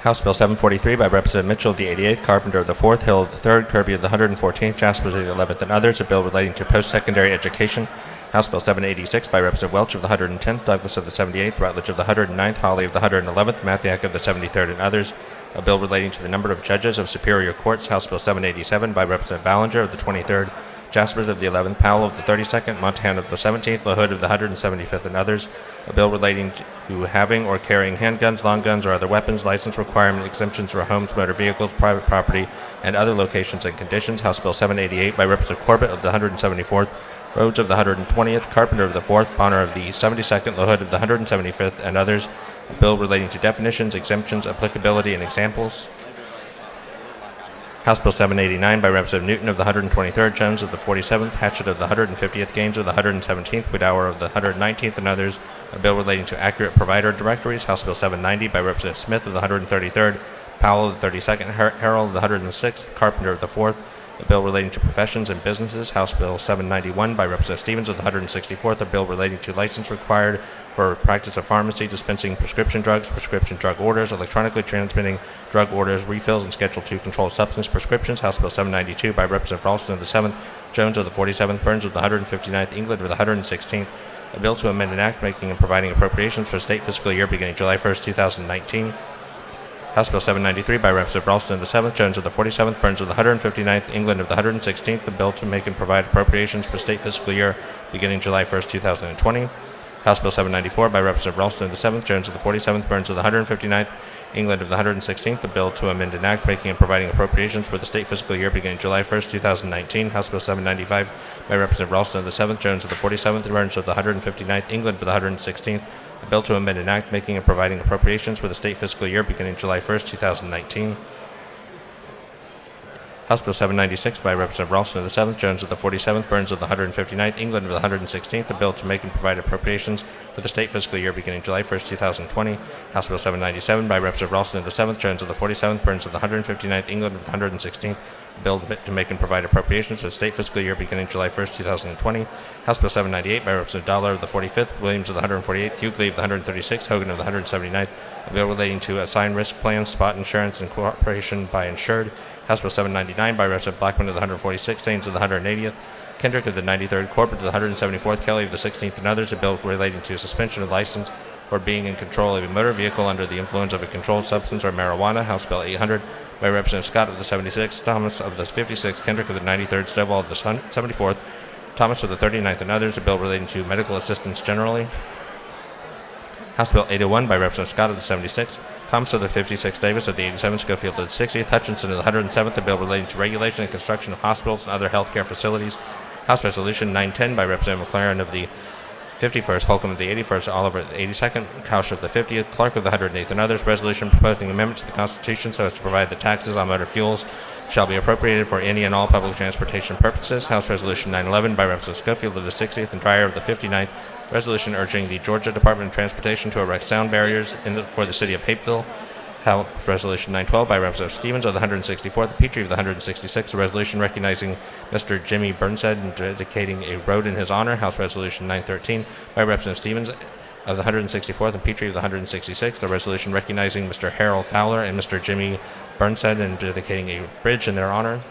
Speaker 7: House Bill 743 by Representative Mitchell of the 88th, Carpenter of the 4th, Hill of the 3rd, Kirby of the 114th, Jaspers of the 11th, and others. A bill relating to post-secondary education. House Bill 786 by Representative Welch of the 110th, Douglas of the 78th, Rutledge of the 109th, Hawley of the 111th, Mathiak of the 73rd, and others. A bill relating to the number of judges of superior courts. House Bill 787 by Representative Ballinger of the 23rd, Jaspers of the 11th, Powell of the 32nd, Montana of the 17th, LaHood of the 175th, and others. A bill relating to having or carrying handguns, long guns, or other weapons, license requirement, exemptions for homes, motor vehicles, private property, and other locations and conditions. House Bill 788 by Representative Corbett of the 174th, Rhodes of the 120th, Carpenter of the 4th, Bonner of the 72nd, LaHood of the 175th, and others. A bill relating to definitions, exemptions, applicability, and examples. House Bill 789 by Representative Newton of the 123rd, Jones of the 47th, Hatchett of the 150th, Gaines of the 117th, Widower of the 119th, and others. A bill relating to accurate provider directories. House Bill 790 by Representative Smith of the 133rd, Powell of the 32nd, Harrell of the 106th, Carpenter of the 4th. A bill relating to professions and businesses. House Bill 791 by Representative Stevens of the 164th. A bill relating to license required for practice of pharmacy, dispensing prescription drugs, prescription drug orders, electronically transmitting drug orders, refills, and Schedule II controlled substance prescriptions. House Bill 792 by Representative Ralston of the 7th, Jones of the 47th, Burns of the 159th, England of the 116th. A bill to amend an act making and providing appropriations for the state fiscal year beginning July 1st, 2019. House Bill 793 by Representative Ralston of the 7th, Jones of the 47th, Burns of the 159th, England of the 116th. A bill to make and provide appropriations for state fiscal year beginning July 1st, 2020. House Bill 794 by Representative Ralston of the 7th, Jones of the 47th, Burns of the 159th, England of the 116th. A bill to amend an act making and providing appropriations for the state fiscal year beginning July 1st, 2019. House Bill 795 by Representative Ralston of the 7th, Jones of the 47th, Burns of the 159th, England of the 116th. A bill to amend an act making and providing appropriations for the state fiscal year beginning July 1st, 2019. House Bill 796 by Representative Ralston of the 7th, Jones of the 47th, Burns of the 159th, England of the 116th. A bill to make and provide appropriations for the state fiscal year beginning July 1st, 2020. House Bill 797 by Representative Ralston of the 7th, Jones of the 47th, Burns of the 159th, England of the 116th. A bill to make and provide appropriations for the state fiscal year beginning July 1st, 2020. House Bill 798 by Representative Dollar of the 45th, Williams of the 148th, Hughley of the 136th, Hogan of the 179th. A bill relating to assigned risk plans, spot insurance, and cooperation by insured. House Bill 799 by Representative Blackman of the 146th, Haynes of the 180th, Kendrick of the 93rd, Corbett of the 174th, Kelly of the 16th, and others. A bill relating to suspension of license or being in control of a motor vehicle under the influence of a controlled substance or marijuana. House Bill 800 by Representative Scott of the 76th, Thomas of the 56th, Kendrick of the 93rd, Stovall of the 74th, Thomas of the 39th, and others. A bill relating to medical assistance generally. House Bill 801 by Representative Scott of the 76th, Thomas of the 56th, Davis of the 87th, Schofield of the 60th, Hutchinson of the 107th. A bill relating to regulation and construction of hospitals and other healthcare facilities. House Resolution 910 by Representative McLaren of the 51st, Holcomb of the 81st, Oliver of the 82nd, Couch of the 50th, Clark of the 108th, and others. Resolution proposing amendments to the Constitution so as to provide that taxes on motor fuels shall be appropriated for any and all public transportation purposes. House Resolution 911 by Representative Schofield of the 60th and Dreyer of the 59th. Resolution urging the Georgia Department of Transportation to erect sound barriers for the city of Hapeville. House Resolution 912 by Representative Stevens of the 164th, Petrie of the 166th. A resolution recognizing Mr. Jimmy Burnside and dedicating a road in his honor. House Resolution 913 by Representative Stevens of the 164th and Petrie of the 166th. A resolution recognizing Mr. Harold Fowler and Mr. Jimmy Burnside and dedicating a bridge in their honor.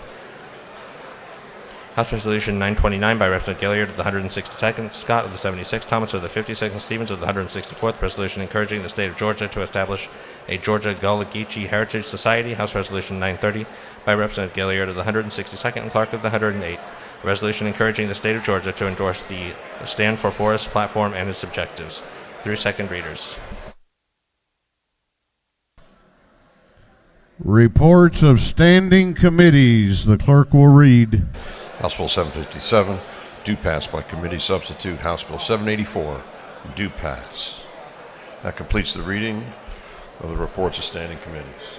Speaker 7: House Resolution 929 by Representative Gilliard of the 162nd, Scott of the 76th, Thomas of the 52nd, Stevens of the 164th. Resolution encouraging the state of Georgia to establish a Georgia Gullah Geechee Heritage Society. House Resolution 930 by Representative Gilliard of the 162nd and Clark of the 108th. A resolution encouraging the state of Georgia to endorse the Stand for Forests platform and its objectives. Through second readers.
Speaker 1: Reports of standing committees. The clerk will read.
Speaker 5: House Bill 757, do pass by committee substitute. House Bill 784, do pass. That completes the reading of the reports of standing committees.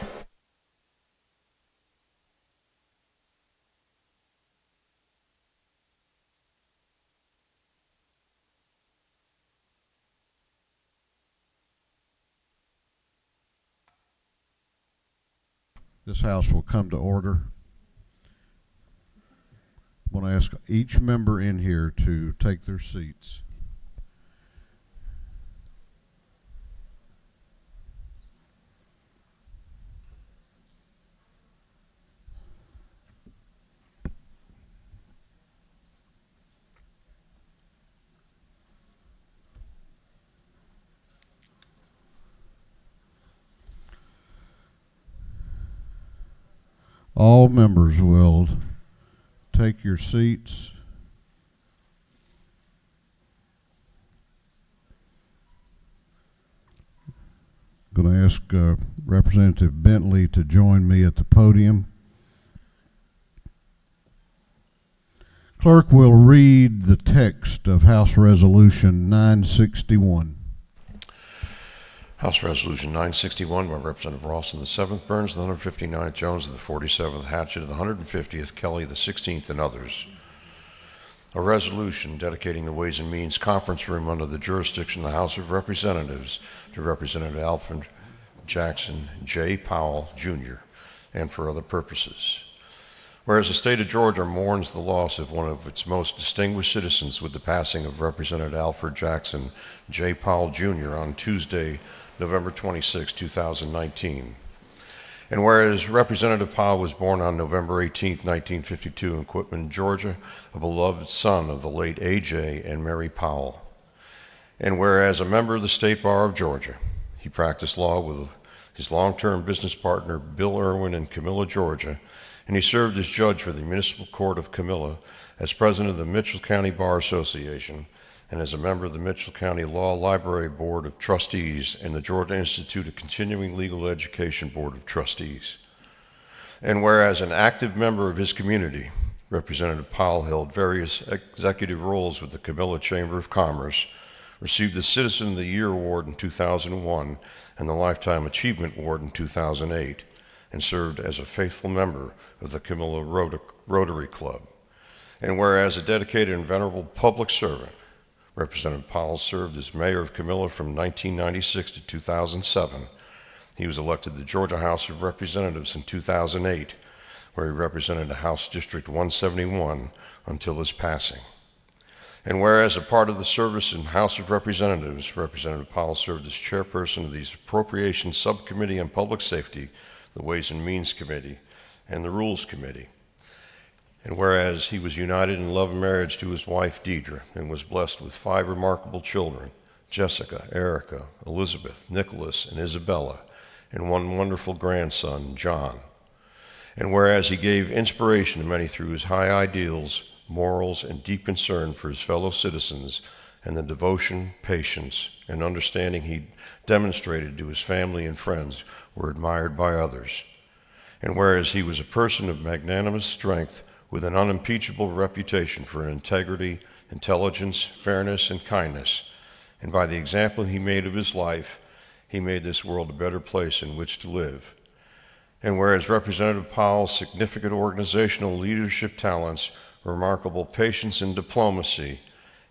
Speaker 1: This House will come to order. I want to ask each member in here to take their seats. All members will take your seats. Going to ask Representative Bentley to join me at the podium. Clerk will read the text of House Resolution 961.
Speaker 5: House Resolution 961 by Representative Ralston the 7th Burns, the 159th Jones, the 47th Hatchett, the 150th Kelly, the 16th, and others. A resolution dedicating the Ways and Means Conference Room under the jurisdiction of the House of Representatives to Representative Alfred Jackson J. Powell, Jr., and for other purposes. Whereas the state of Georgia mourns the loss of one of its most distinguished citizens with the passing of Representative Alfred Jackson J. Powell, Jr. on Tuesday, November 26, 2019. And whereas Representative Powell was born on November 18, 1952 in Quitman, Georgia, a beloved son of the late A.J. and Mary Powell. And whereas a member of the State Bar of Georgia, he practiced law with his long-term business partner Bill Irwin in Camilla, Georgia, and he served as judge for the Municipal Court of Camilla, as president of the Mitchell County Bar Association, and as a member of the Mitchell County Law Library Board of Trustees and the Georgia Institute of Continuing Legal Education Board of Trustees. And whereas an active member of his community, Representative Powell held various executive roles with the Camilla Chamber of Commerce, received the Citizen of the Year Award in 2001 and the Lifetime Achievement Award in 2008, and served as a faithful member of the Camilla Rotary Club. And whereas a dedicated and venerable public servant, Representative Powell served as mayor of Camilla from 1996 to 2007. He was elected to the Georgia House of Representatives in 2008, where he represented the House District 171 until his passing. And whereas a part of the service in House of Representatives, Representative Powell served as chairperson of the Appropriations Subcommittee on Public Safety, the Ways and Means Committee, and the Rules Committee. And whereas he was united in love and marriage to his wife, Deidre, and was blessed with 5 remarkable children, Jessica, Erica, Elizabeth, Nicholas, and Isabella, and 1 wonderful grandson, John. And whereas he gave inspiration to many through his high ideals, morals, and deep concern for his fellow citizens, and the devotion, patience, and understanding he demonstrated to his family and friends were admired by others. And whereas he was a person of magnanimous strength, with an unimpeachable reputation for integrity, intelligence, fairness, and kindness. And by the example he made of his life, he made this world a better place in which to live. And whereas Representative Powell's significant organizational leadership talents, remarkable patience and diplomacy,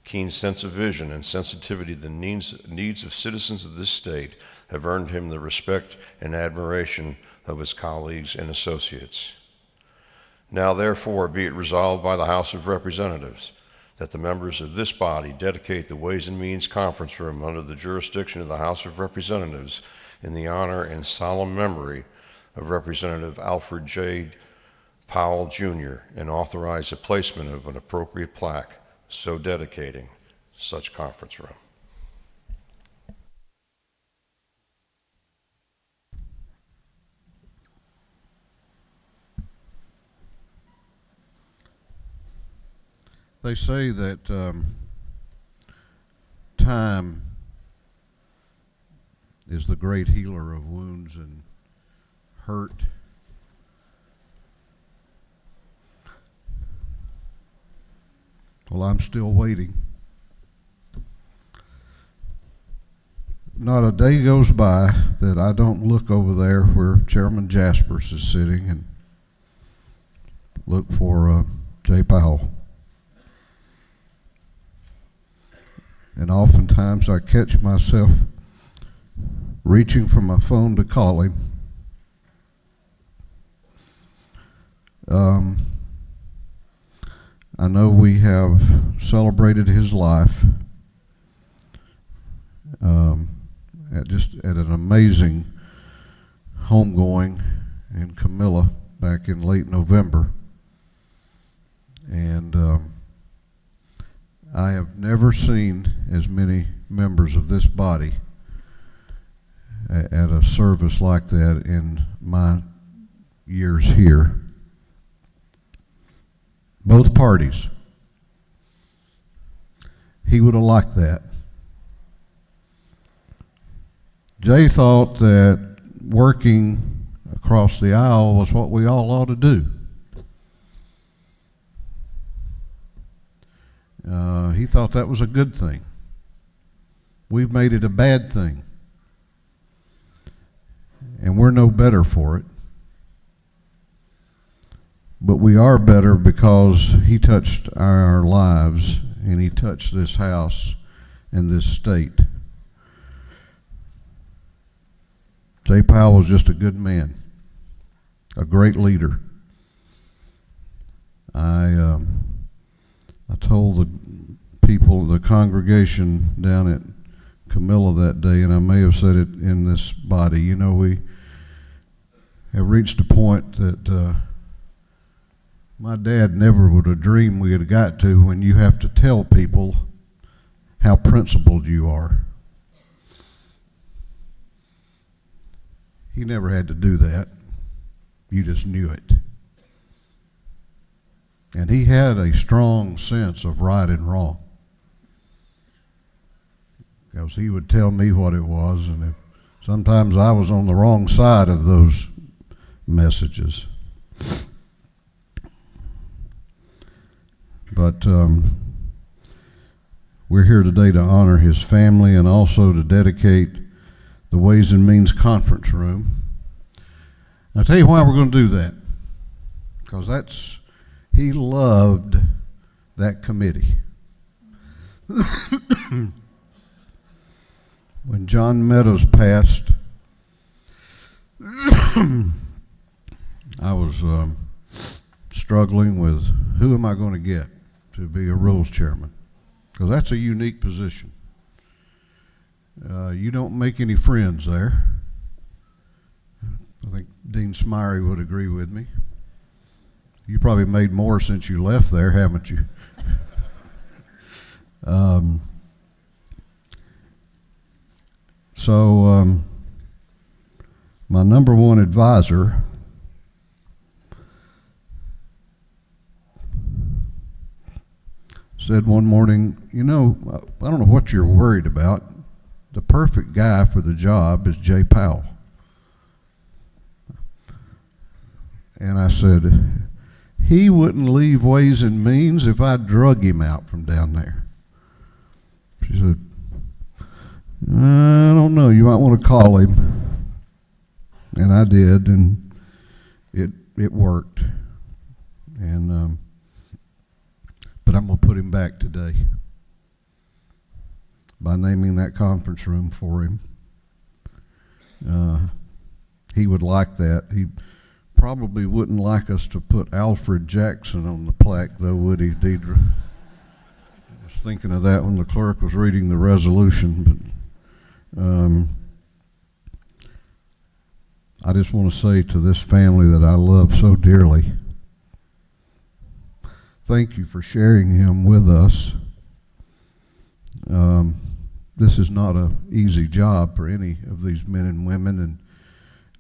Speaker 5: keen sense of vision, and sensitivity to the needs of citizens of this state have earned him the respect and admiration of his colleagues and associates. Now, therefore, be it resolved by the House of Representatives that the members of this body dedicate the Ways and Means Conference Room under the jurisdiction of the House of Representatives in the honor and solemn memory of Representative Alfred J. Powell, Jr., and authorize the placement of an appropriate plaque so dedicating such conference room.
Speaker 1: They say that time is the great healer of wounds and hurt. Well, I'm still waiting. Not a day goes by that I don't look over there where Chairman Jaspers is sitting and look for Jay Powell. And oftentimes I catch myself reaching for my phone to call him. I know we have celebrated his life at an amazing homegoing in Camilla back in late November. And I have never seen as many members of this body at a service like that in my years here. both parties. He would have liked that. Jay thought that working across the aisle was what we all ought to do. He thought that was a good thing. We've made it a bad thing. And we're no better for it. But we are better because he touched our lives and he touched this house and this state. Jay Powell was just a good man, a great leader. I told the people, the congregation down at Camilla that day, and I may have said it in this body, you know, we have reached a point that my dad never would have dreamed we had got to when you have to tell people how principled you are. He never had to do that. You just knew it. And he had a strong sense of right and wrong. Because he would tell me what it was, and if sometimes I was on the wrong side of those messages. But we're here today to honor his family and also to dedicate the Ways and Means Conference Room. I'll tell you why we're going to do that. Because he loved that committee. When John Meadows passed, I was struggling with who am I going to get to be a rules chairman, because that's a unique position. You don't make any friends there. I think Dean Smyrie would agree with me. You probably made more since you left there, haven't you? So my number one advisor said one morning, you know, I don't know what you're worried about. The perfect guy for the job is Jay Powell. And I said, he wouldn't leave Ways and Means if I drug him out from down there. She said, I don't know, you might want to call him. And I did, and it worked. And but I'm going to put him back today by naming that conference room for him. He would like that. He probably wouldn't like us to put Alfred Jackson on the plaque, though, would he, Deidre? I was thinking of that when the clerk was reading the resolution, but I just want to say to this family that I love so dearly, thank you for sharing him with us. This is not an easy job for any of these men and women, and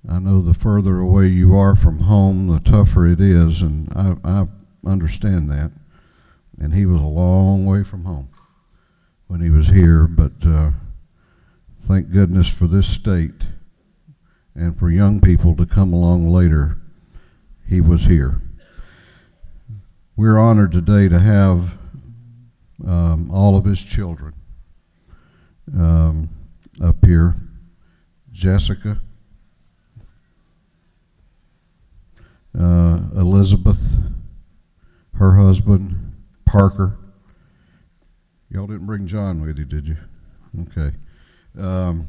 Speaker 1: I know the further away you are from home, the tougher it is, and I understand that. And he was a long way from home when he was here, but thank goodness for this state and for young people to come along later. He was here. We're honored today to have all of his children up here. Jessica, Elizabeth, her husband, Parker. Y'all didn't bring John with you, did you? Okay. And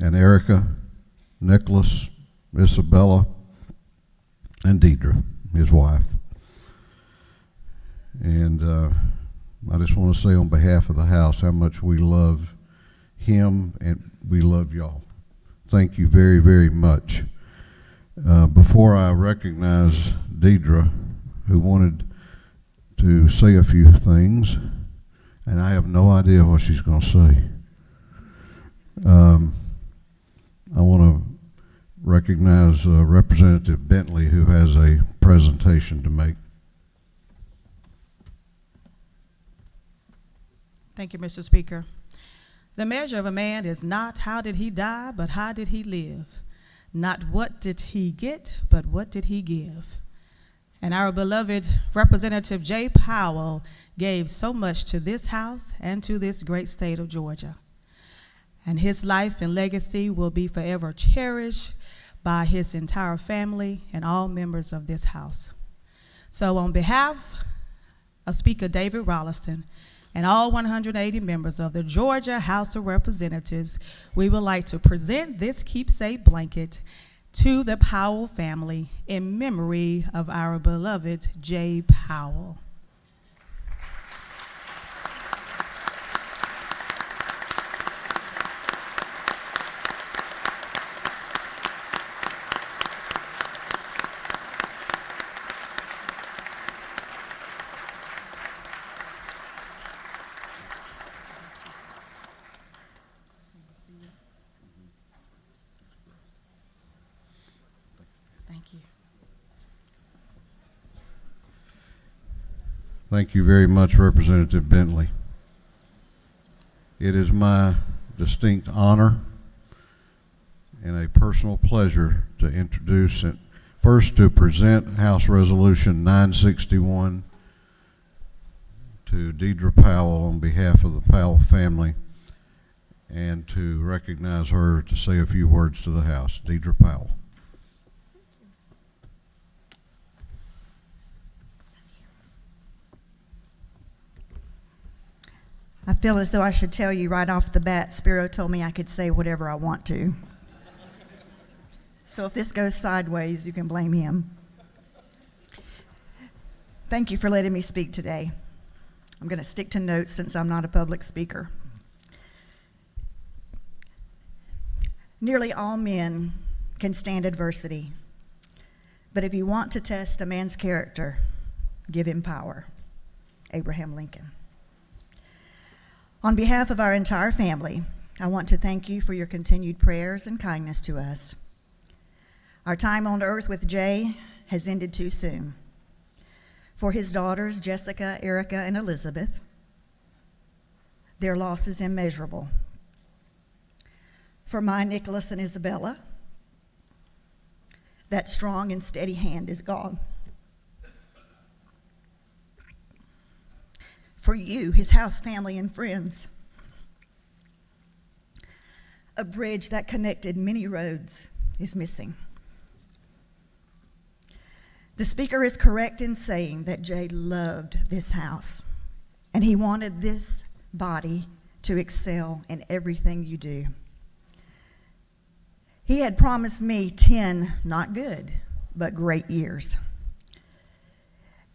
Speaker 1: Erica, Nicholas, Isabella, and Deidre, his wife. And I just want to say on behalf of the house how much we love him and we love y'all. Thank you very, very much. Before I recognize Deidre, who wanted to say a few things, and I have no idea what she's going to say, I want to recognize Representative Bentley, who has a presentation to make.
Speaker 8: Thank you, Mr. Speaker. The measure of a man is not how did he die, but how did he live. Not what did he get, but what did he give. And our beloved Representative Jay Powell gave so much to this House and to this great state of Georgia. And his life and legacy will be forever cherished by his entire family and all members of this House. So on behalf of Speaker David Rolliston and all 180 members of the Georgia House of Representatives, we would like to present this keepsake blanket to the Powell family in memory of our beloved Jay Powell. Thank you.
Speaker 1: Thank you very much, Representative Bentley. It is my distinct honor and a personal pleasure to introduce and first to present House Resolution 961 to Deidre Powell on behalf of the Powell family, and to recognize her to say a few words to the House. Deidre Powell.
Speaker 9: I feel as though I should tell you right off the bat, Spiro told me I could say whatever I want to. So if this goes sideways, you can blame him. Thank you for letting me speak today. I'm going to stick to notes since I'm not a public speaker. Nearly all men can stand adversity, but if you want to test a man's character, give him power. Abraham Lincoln. On behalf of our entire family, I want to thank you for your continued prayers and kindness to us. Our time on earth with Jay has ended too soon. For his daughters, Jessica, Erica, and Elizabeth, their loss is immeasurable. For my Nicholas and Isabella, that strong and steady hand is gone. For you, his house, family, and friends, a bridge that connected many roads is missing. The speaker is correct in saying that Jay loved this house, and he wanted this body to excel in everything you do. He had promised me 10 not good, but great years.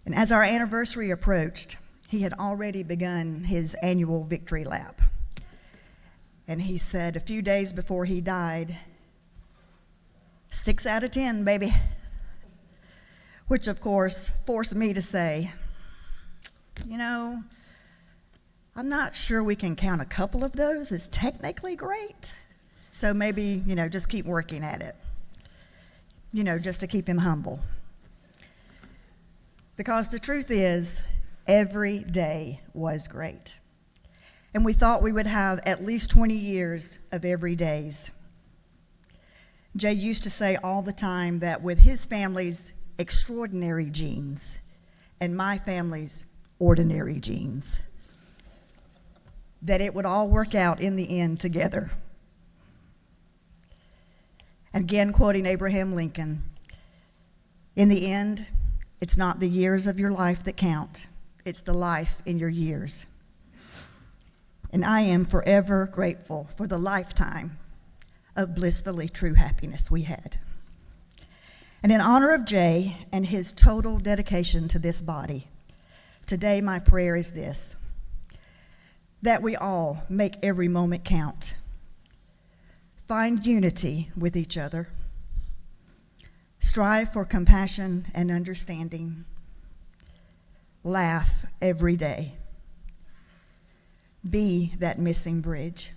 Speaker 9: And as our anniversary approached, he had already begun his annual victory lap. And he said a few days before he died, 6 out of 10, baby. Which, of course, forced me to say, you know, I'm not sure we can count a couple of those as technically great. So maybe, just keep working at it, just to keep him humble. Because the truth is, every day was great. And we thought we would have at least 20 years of every days. Jay used to say all the time that with his family's extraordinary genes and my family's ordinary genes, that it would all work out in the end together. Again, quoting Abraham Lincoln, in the end, it's not the years of your life that count, it's the life in your years. And I am forever grateful for the lifetime of blissfully true happiness we had. And in honor of Jay and his total dedication to this body, today my prayer is this: that we all make every moment count, find unity with each other, strive for compassion and understanding, laugh every day, be that missing bridge.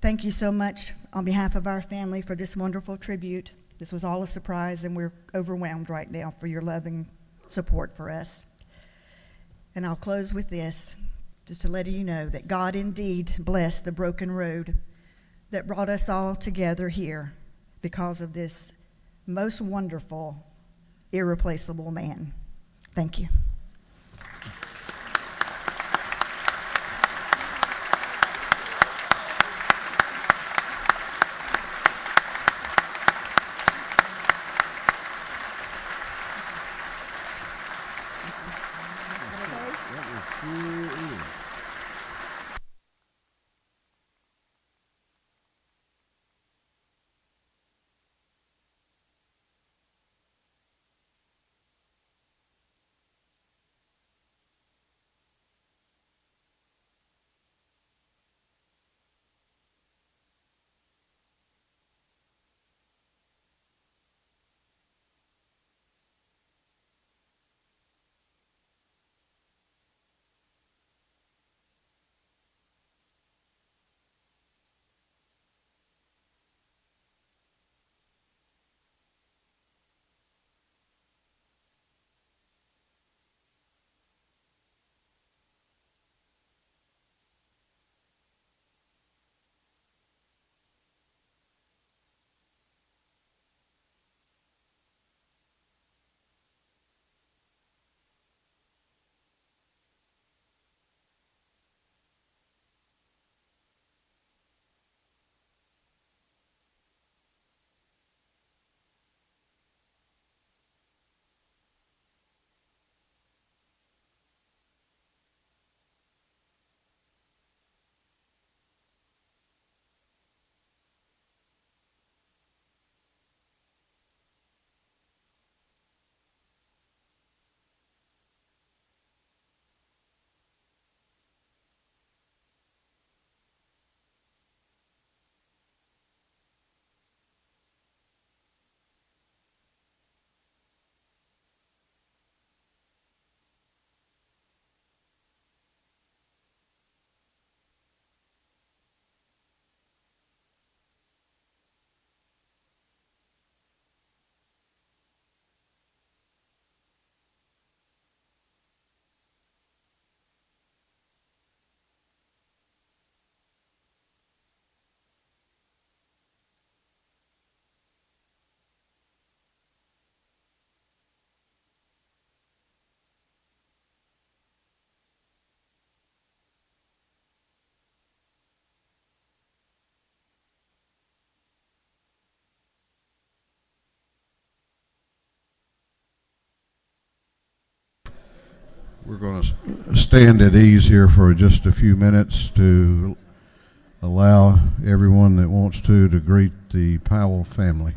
Speaker 9: Thank you so much on behalf of our family for this wonderful tribute. This was all a surprise, and we're overwhelmed right now for your loving support for us. And I'll close with this. just to let you know that God indeed blessed the broken road that brought us all together here because of this most wonderful, irreplaceable man. Thank you.
Speaker 1: We're going to stand at ease here for just a few minutes to allow everyone that wants to greet the Powell family.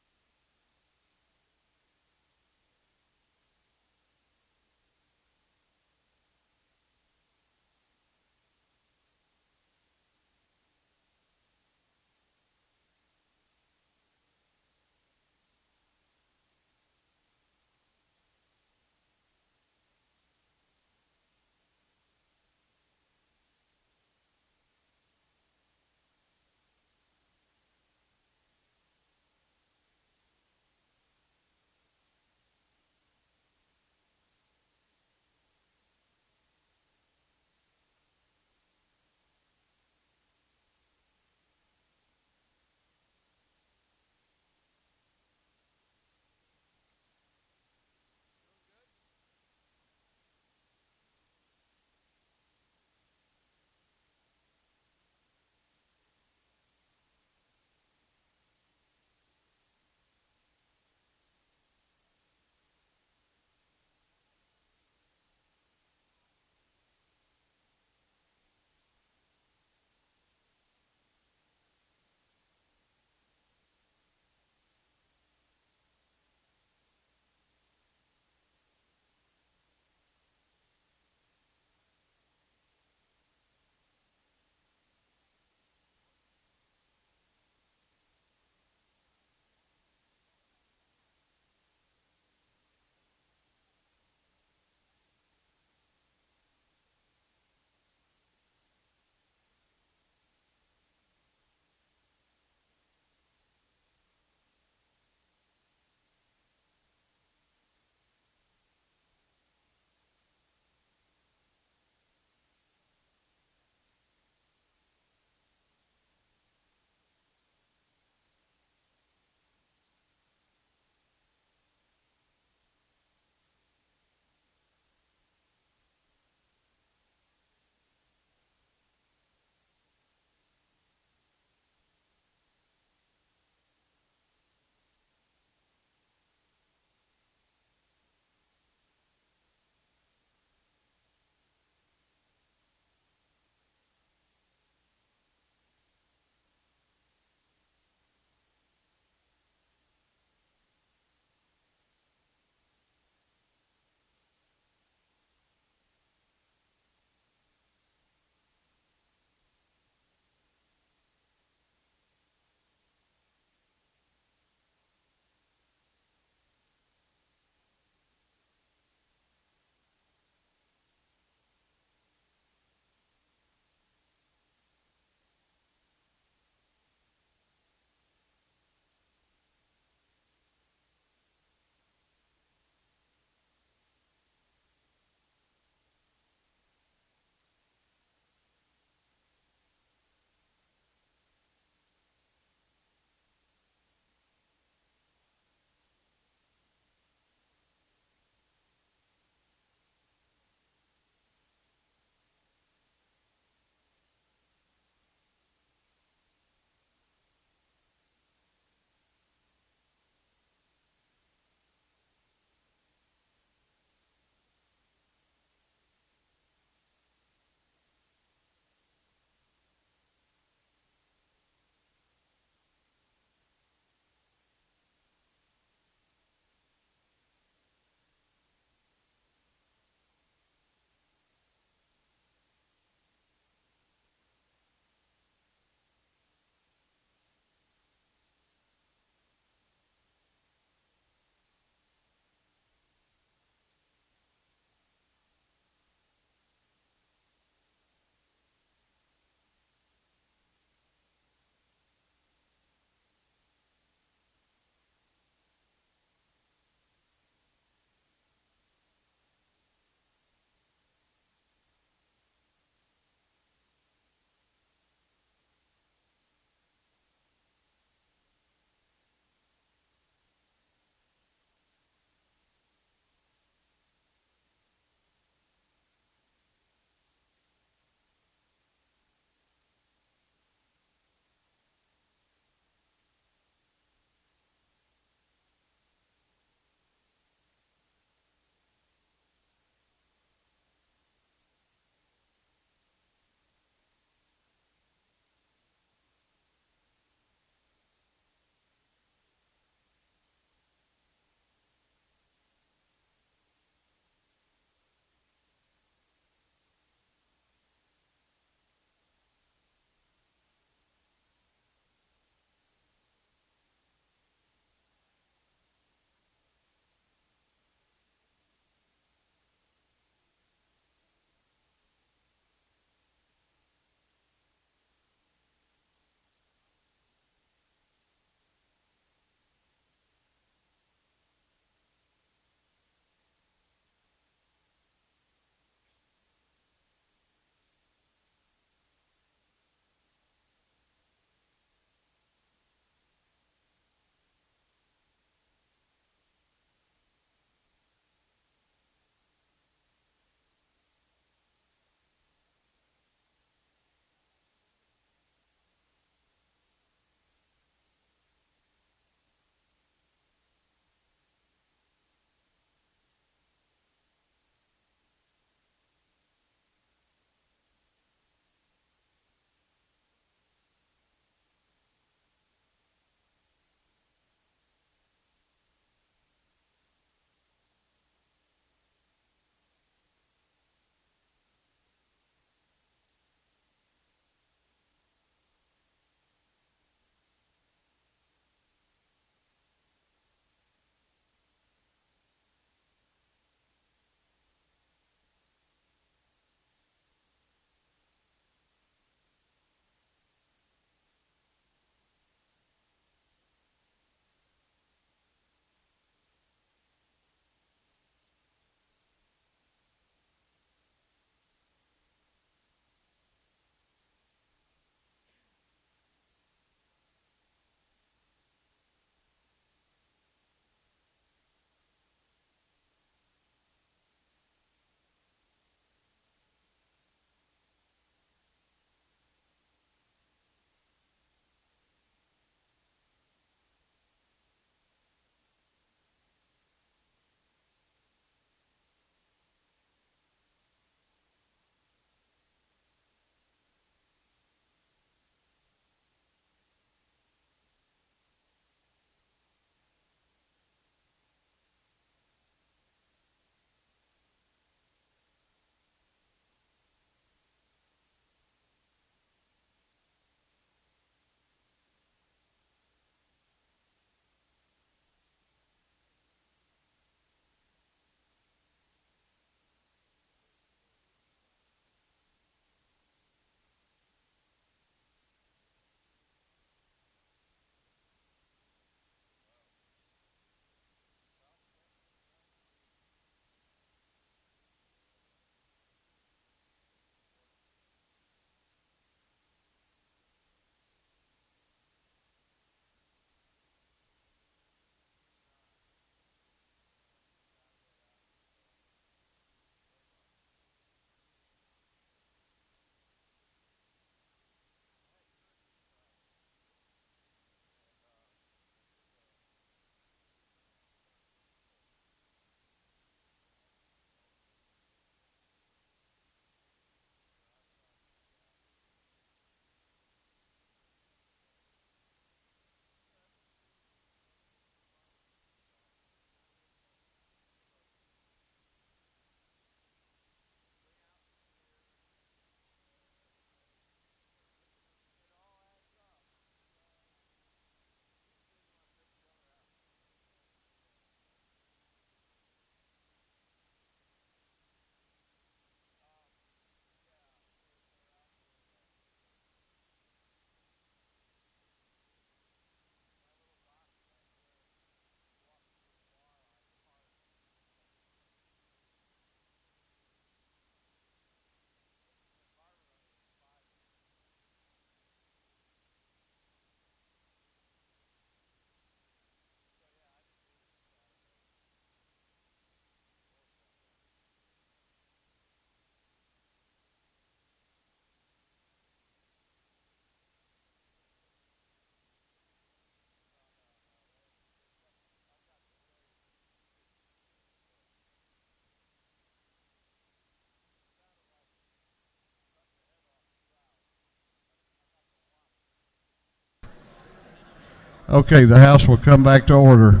Speaker 1: Okay, the House will come back to order.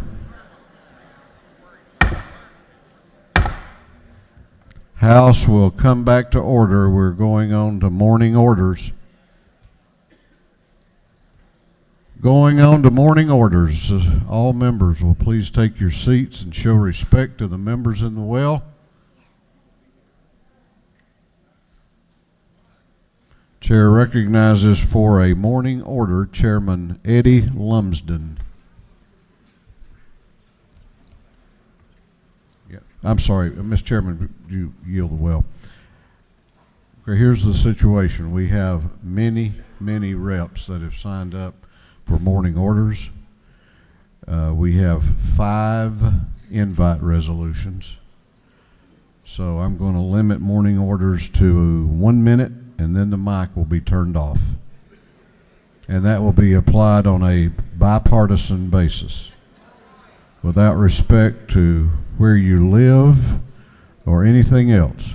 Speaker 1: House will come back to order. We're going on to morning orders. Going on to morning orders. All members will please take your seats and show respect to the members in the well. Chair recognizes for a morning order Chairman Eddie Lumsden. Yeah, I'm sorry, Mr. Chairman, you yield the well. Okay, here's the situation. We have many reps that have signed up for morning orders. We have 5 invite resolutions. So I'm going to limit morning orders to 1 minute, and then the mic will be turned off. And that will be applied on a bipartisan basis, without respect to where you live or anything else.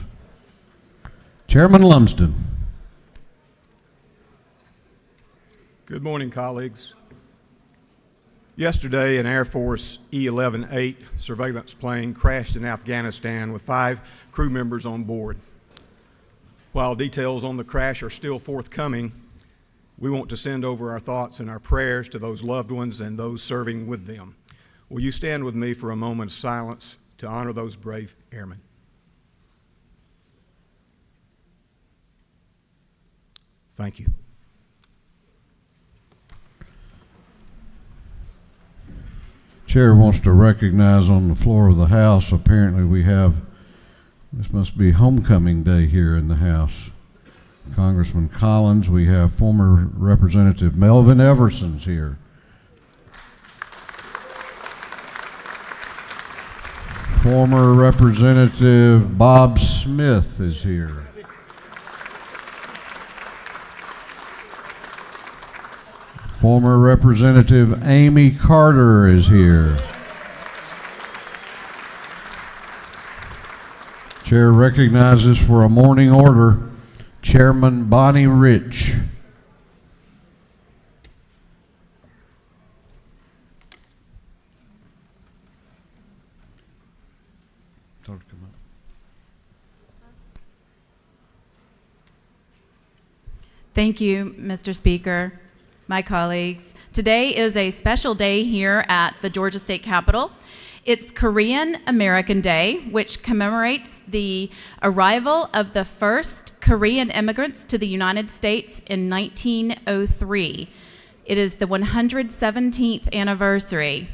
Speaker 1: Chairman Lumsden.
Speaker 10: Good morning, colleagues. Yesterday, an Air Force E-11A surveillance plane crashed in Afghanistan with 5 crew members on board. While details on the crash are still forthcoming, we want to send over our thoughts and our prayers to those loved ones and those serving with them. Will you stand with me for a moment of silence to honor those brave airmen? Thank you.
Speaker 1: Chair wants to recognize on the floor of the House, apparently we have, this must be homecoming day here in the House. Congressman Collins, we have former Representative Melvin Everson's here. Former Representative Bob Smith is here. Former Representative Amy Carter is here. Chair recognizes for a morning order Chairman Bonnie Rich.
Speaker 6: Thank you, Mr. Speaker. My colleagues, today is a special day here at the Georgia State Capitol. It's Korean American Day, which commemorates the arrival of the first Korean immigrants to the United States in 1903. It is the 117th anniversary.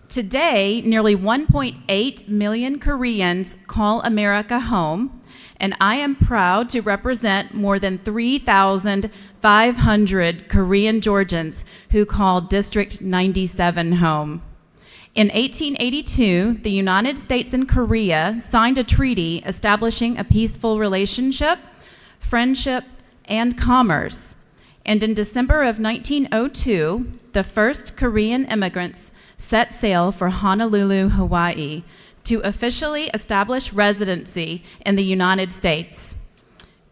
Speaker 6: Today, nearly 1.8 million Koreans call America home, and I am proud to represent more than 3,500 Korean Georgians who call District 97 home. In 1882, the United States and Korea signed a treaty establishing a peaceful relationship, friendship, and commerce. And in December of 1902, the first Korean immigrants set sail for Honolulu, Hawaii, to officially establish residency in the United States.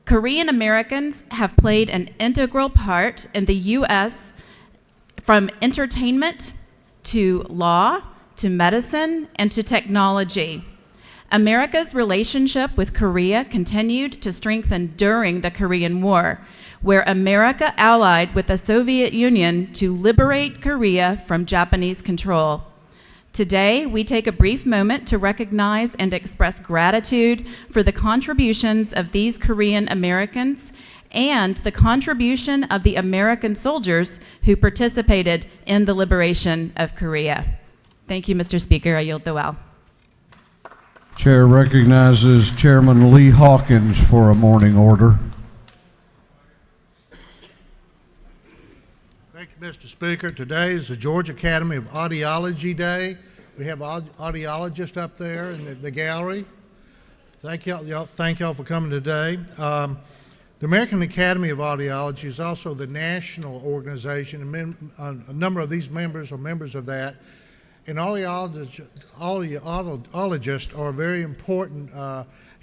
Speaker 6: Korean Americans have played an integral part in the U.S. from entertainment to law to medicine and to technology. America's relationship with Korea continued to strengthen during the Korean War, where America allied with the Soviet Union to liberate Korea from Japanese control. Today, we take a brief moment to recognize and express gratitude for the contributions of these Korean Americans and the contribution of the American soldiers who participated in the liberation of Korea. Thank you, Mr. Speaker. I yield the well.
Speaker 1: Chair recognizes Chairman Lee Hawkins for a morning order.
Speaker 11: Thank you, Mr. Speaker. Today is the Georgia Academy of Audiology Day. We have audiologists up there in the gallery. Thank y'all for coming today. The American Academy of Audiology is also the national organization, and a number of these members are members of that. And audiologists are very important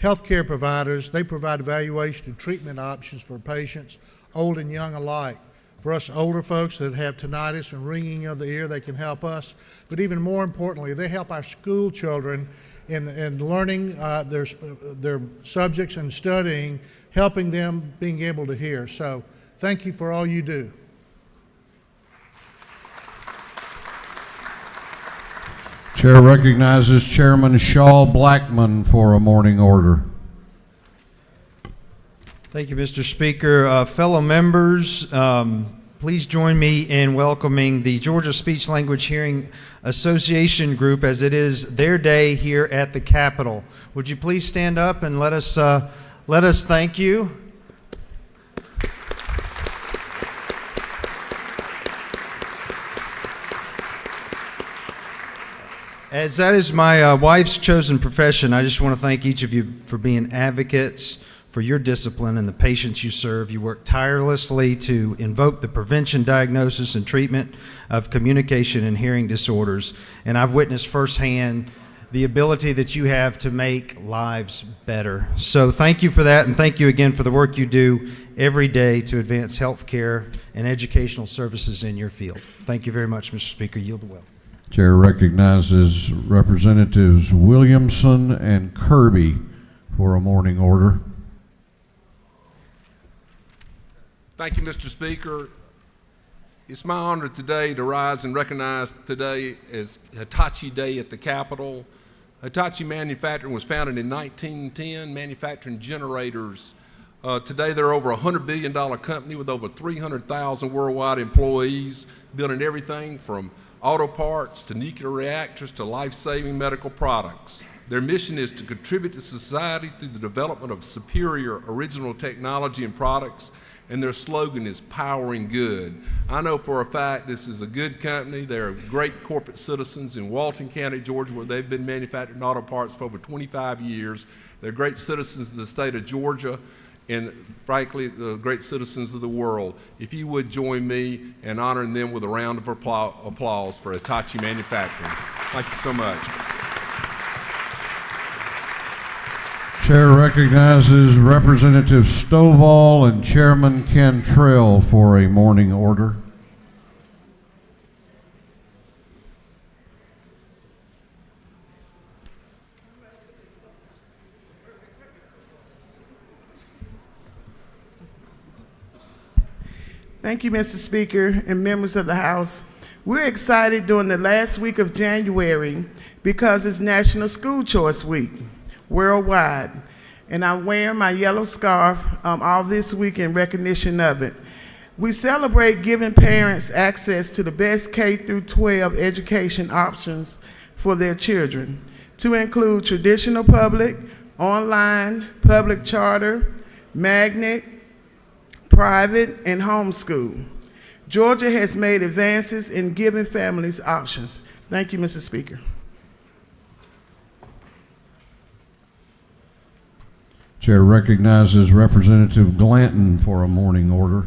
Speaker 11: healthcare providers. They provide evaluation and treatment options for patients, old and young alike. For us older folks that have tinnitus and ringing of the ear, they can help us. But even more importantly, they help our school children in learning their subjects and studying, helping them being able to hear. So thank you for all you do.
Speaker 1: Chair recognizes Chairman Shaw Blackman for a morning order.
Speaker 12: Thank you, Mr. Speaker. Fellow members, please join me in welcoming the Georgia Speech Language Hearing Association group, as it is their day here at the Capitol. Would you please stand up and let us thank you? As that is my wife's chosen profession, I just want to thank each of you for being advocates for your discipline and the patients you serve. You work tirelessly to invoke the prevention, diagnosis, and treatment of communication and hearing disorders. And I've witnessed firsthand the ability that you have to make lives better. So thank you for that, and thank you again for the work you do every day to advance health care and educational services in your field. Thank you very much, Mr. Speaker. Yield the will.
Speaker 1: Chair recognizes Representatives Williamson and Kirby for a morning order.
Speaker 13: Thank you, Mr. Speaker. It's my honor today to rise and recognize today as Hitachi Day at the Capitol. Hitachi Manufacturing was founded in 1910, manufacturing generators. Today they're over a $100 billion company with over 300,000 worldwide employees, building everything from auto parts to nuclear reactors to life-saving medical products. Their mission is to contribute to society through the development of superior original technology and products, and their slogan is powering good. I know for a fact this is a good company. They're great corporate citizens in Walton County, Georgia, where they've been manufacturing auto parts for over 25 years. They're great citizens of the state of Georgia, and frankly, the great citizens of the world. If you would join me in honoring them with a round of applause for Hitachi Manufacturing. Thank you so much.
Speaker 1: Chair recognizes Representative Stovall and Chairman Cantrell for a morning order.
Speaker 14: Thank you, Mr. Speaker and members of the House. We're excited during the last week of January because it's National School Choice Week worldwide. And I'm wearing my yellow scarf all this week in recognition of it. We celebrate giving parents access to the best K through 12 education options for their children, to include traditional public, online, public charter, magnet, private, and homeschool. Georgia has made advances in giving families options. Thank you, Mr. Speaker.
Speaker 1: Chair recognizes Representative Glanton for a morning order.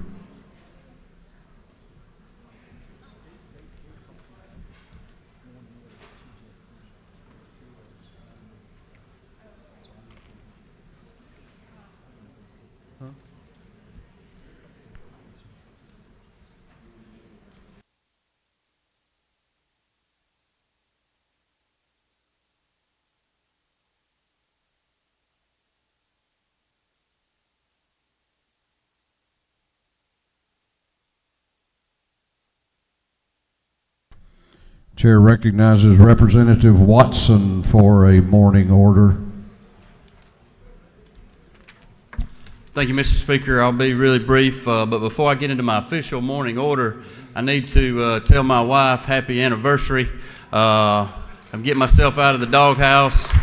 Speaker 1: Chair recognizes Representative Watson for a morning order.
Speaker 15: Thank you, Mr. Speaker. I'll be really brief, but before I get into my official morning order, I need to tell my wife happy anniversary. I'm getting myself out of the doghouse.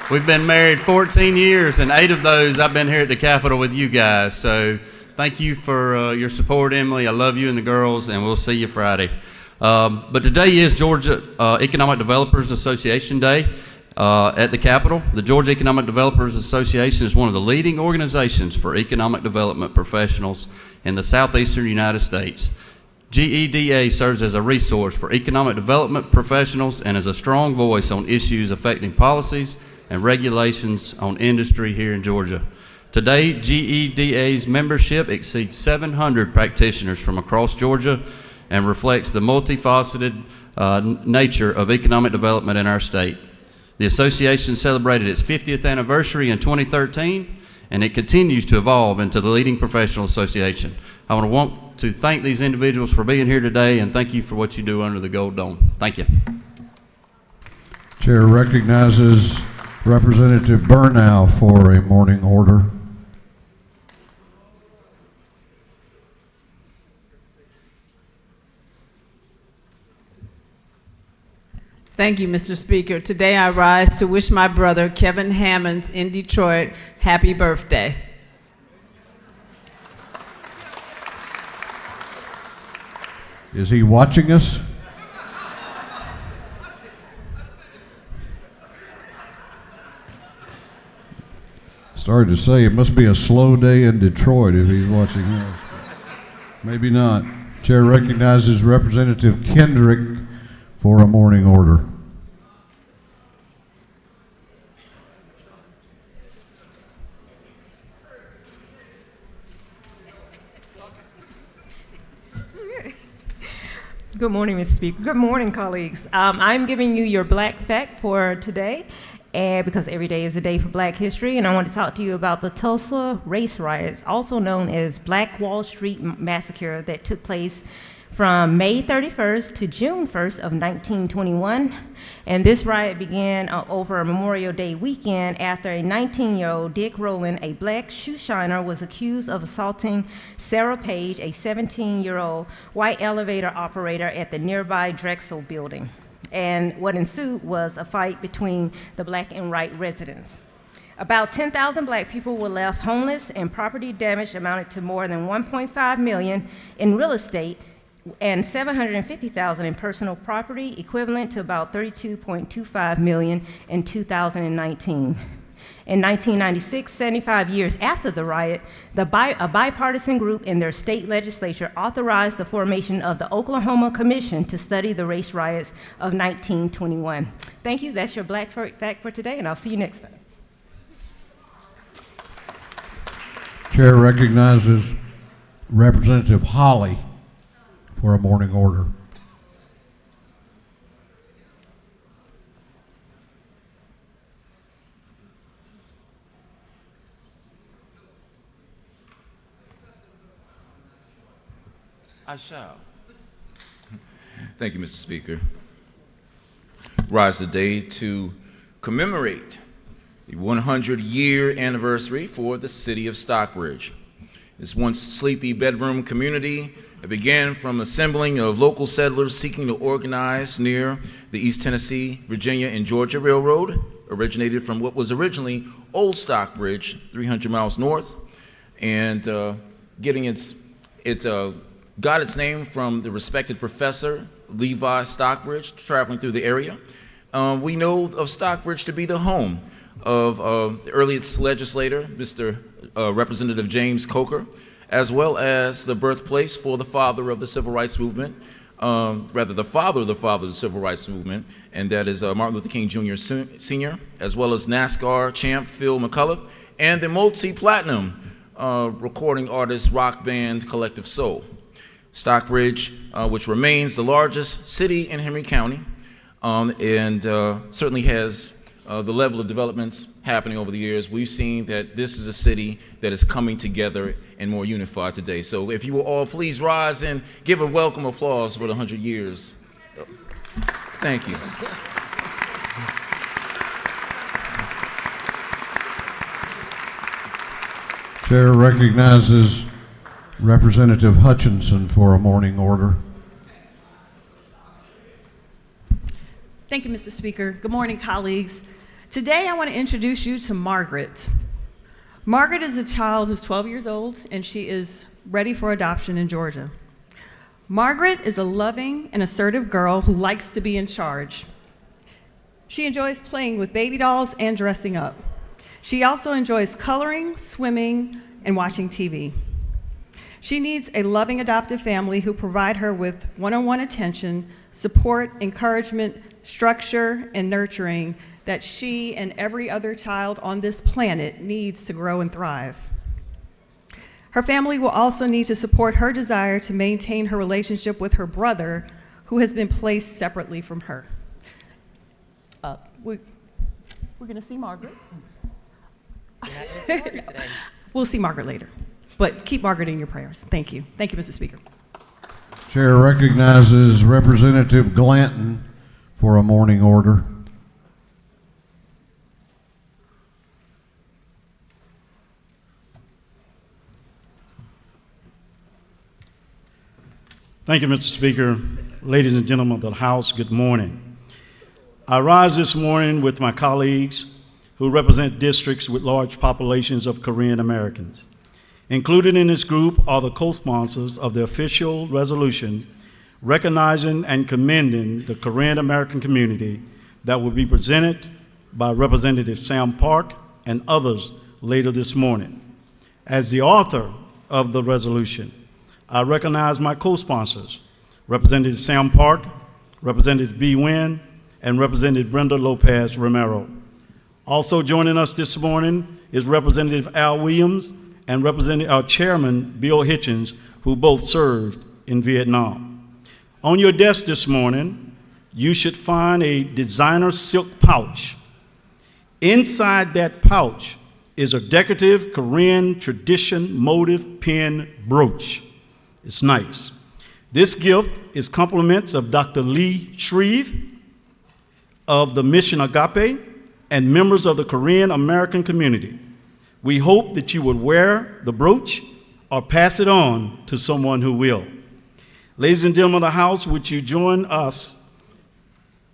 Speaker 15: We've been married 14 years, and 8 of those I've been here at the Capitol with you guys. So thank you for your support, Emily. I love you and the girls, and we'll see you Friday. But today is Georgia Economic Developers Association Day at the Capitol. The Georgia Economic Developers Association is one of the leading organizations for economic development professionals in the southeastern United States. GEDA serves as a resource for economic development professionals and as a strong voice on issues affecting policies and regulations on industry here in Georgia. Today, GEDA's membership exceeds 700 practitioners from across Georgia and reflects the multifaceted nature of economic development in our state. The association celebrated its 50th anniversary in 2013, and it continues to evolve into the leading professional association. I want to thank these individuals for being here today, and thank you for what you do under the Gold Dome. Thank you.
Speaker 1: Chair recognizes Representative Burnow for a morning order.
Speaker 16: Thank you, Mr. Speaker. Today I rise to wish my brother, Kevin Hammonds in Detroit, happy birthday.
Speaker 1: Is he watching us? Started to say it must be a slow day in Detroit if he's watching us. Maybe not. Chair recognizes Representative Kendrick for a morning order.
Speaker 17: Good morning, Mr. Speaker. Good morning, colleagues. I'm giving you your black fact for today, because every day is a day for Black history, and I want to talk to you about the Tulsa race riots, also known as Black Wall Street Massacre, that took place from May 31st to June 1st of 1921. And this riot began over a Memorial Day weekend after a 19-year-old Dick Rowland, a black shoe shiner, was accused of assaulting Sarah Page, a 17-year-old white elevator operator at the nearby Drexel building. And what ensued was a fight between the black and white residents. About 10,000 black people were left homeless, and property damage amounted to more than $1.5 million in real estate and $750,000 in personal property, equivalent to about $32.25 million in 2019. In 1996, 75 years after the riot, a bipartisan group in their state legislature authorized the formation of the Oklahoma Commission to study the race riots of 1921. Thank you. That's your black fact for today, and I'll see you next time.
Speaker 1: Chair recognizes Representative Holly for a morning order.
Speaker 18: I shall. Thank you, Mr. Speaker. Rise today to commemorate the 100-year anniversary for the city of Stockbridge. This once sleepy bedroom community, it began from assembling of local settlers seeking to organize near the East Tennessee, Virginia, and Georgia Railroad, originated from what was originally Old Stockbridge, 300 miles north, and got its name from the respected professor Levi Stockbridge traveling through the area. We know of Stockbridge to be the home of the earliest legislator, Mr. Representative James Coker, as well as the birthplace for the father of the Civil Rights Movement, the father of the Civil Rights Movement, and that is Martin Luther King Jr. Sr., as well as NASCAR champ Phil McCullough, and the multi-platinum recording artist rock band Collective Soul. Stockbridge, which remains the largest city in Henry County, and certainly has the level of developments happening over the years. We've seen that this is a city that is coming together and more unified today. So if you will all please rise and give a welcome applause for the 100 years. Thank you.
Speaker 1: Chair recognizes Representative Hutchinson for a morning order.
Speaker 19: Thank you, Mr. Speaker. Good morning, colleagues. Today I want to introduce you to Margaret. Margaret is a child who's 12 years old, and she is ready for adoption in Georgia. Margaret is a loving and assertive girl who likes to be in charge. She enjoys playing with baby dolls and dressing up. She also enjoys coloring, swimming, and watching TV. She needs a loving adoptive family who provide her with one-on-one attention, support, encouragement, structure, and nurturing that she and every other child on this planet needs to grow and thrive. Her family will also need to support her desire to maintain her relationship with her brother, who has been placed separately from her. We're going to see Margaret. We'll see Margaret later, but keep Margaret in your prayers. Thank you. Thank you, Mr. Speaker.
Speaker 1: Chair recognizes Representative Glanton for a morning order.
Speaker 20: Thank you, Mr. Speaker. Ladies and gentlemen of the House, good morning. I rise this morning with my colleagues who represent districts with large populations of Korean Americans. Included in this group are the co-sponsors of the official resolution recognizing and commending the Korean American community that will be presented by Representative Sam Park and others later this morning. As the author of the resolution, I recognize my co-sponsors, Representative Sam Park, Representative B. Nguyen, and Representative Brenda Lopez Romero. Also joining us this morning is Representative Al Williams and our Chairman, Bill Hitchens, who both served in Vietnam. On your desk this morning, you should find a designer silk pouch. Inside that pouch is a decorative Korean tradition motif pin brooch. It's nice. This gift is compliments of Dr. Lee Shreve of the Mission Agape and members of the Korean American community. We hope that you would wear the brooch or pass it on to someone who will. Ladies and gentlemen of the House, would you join us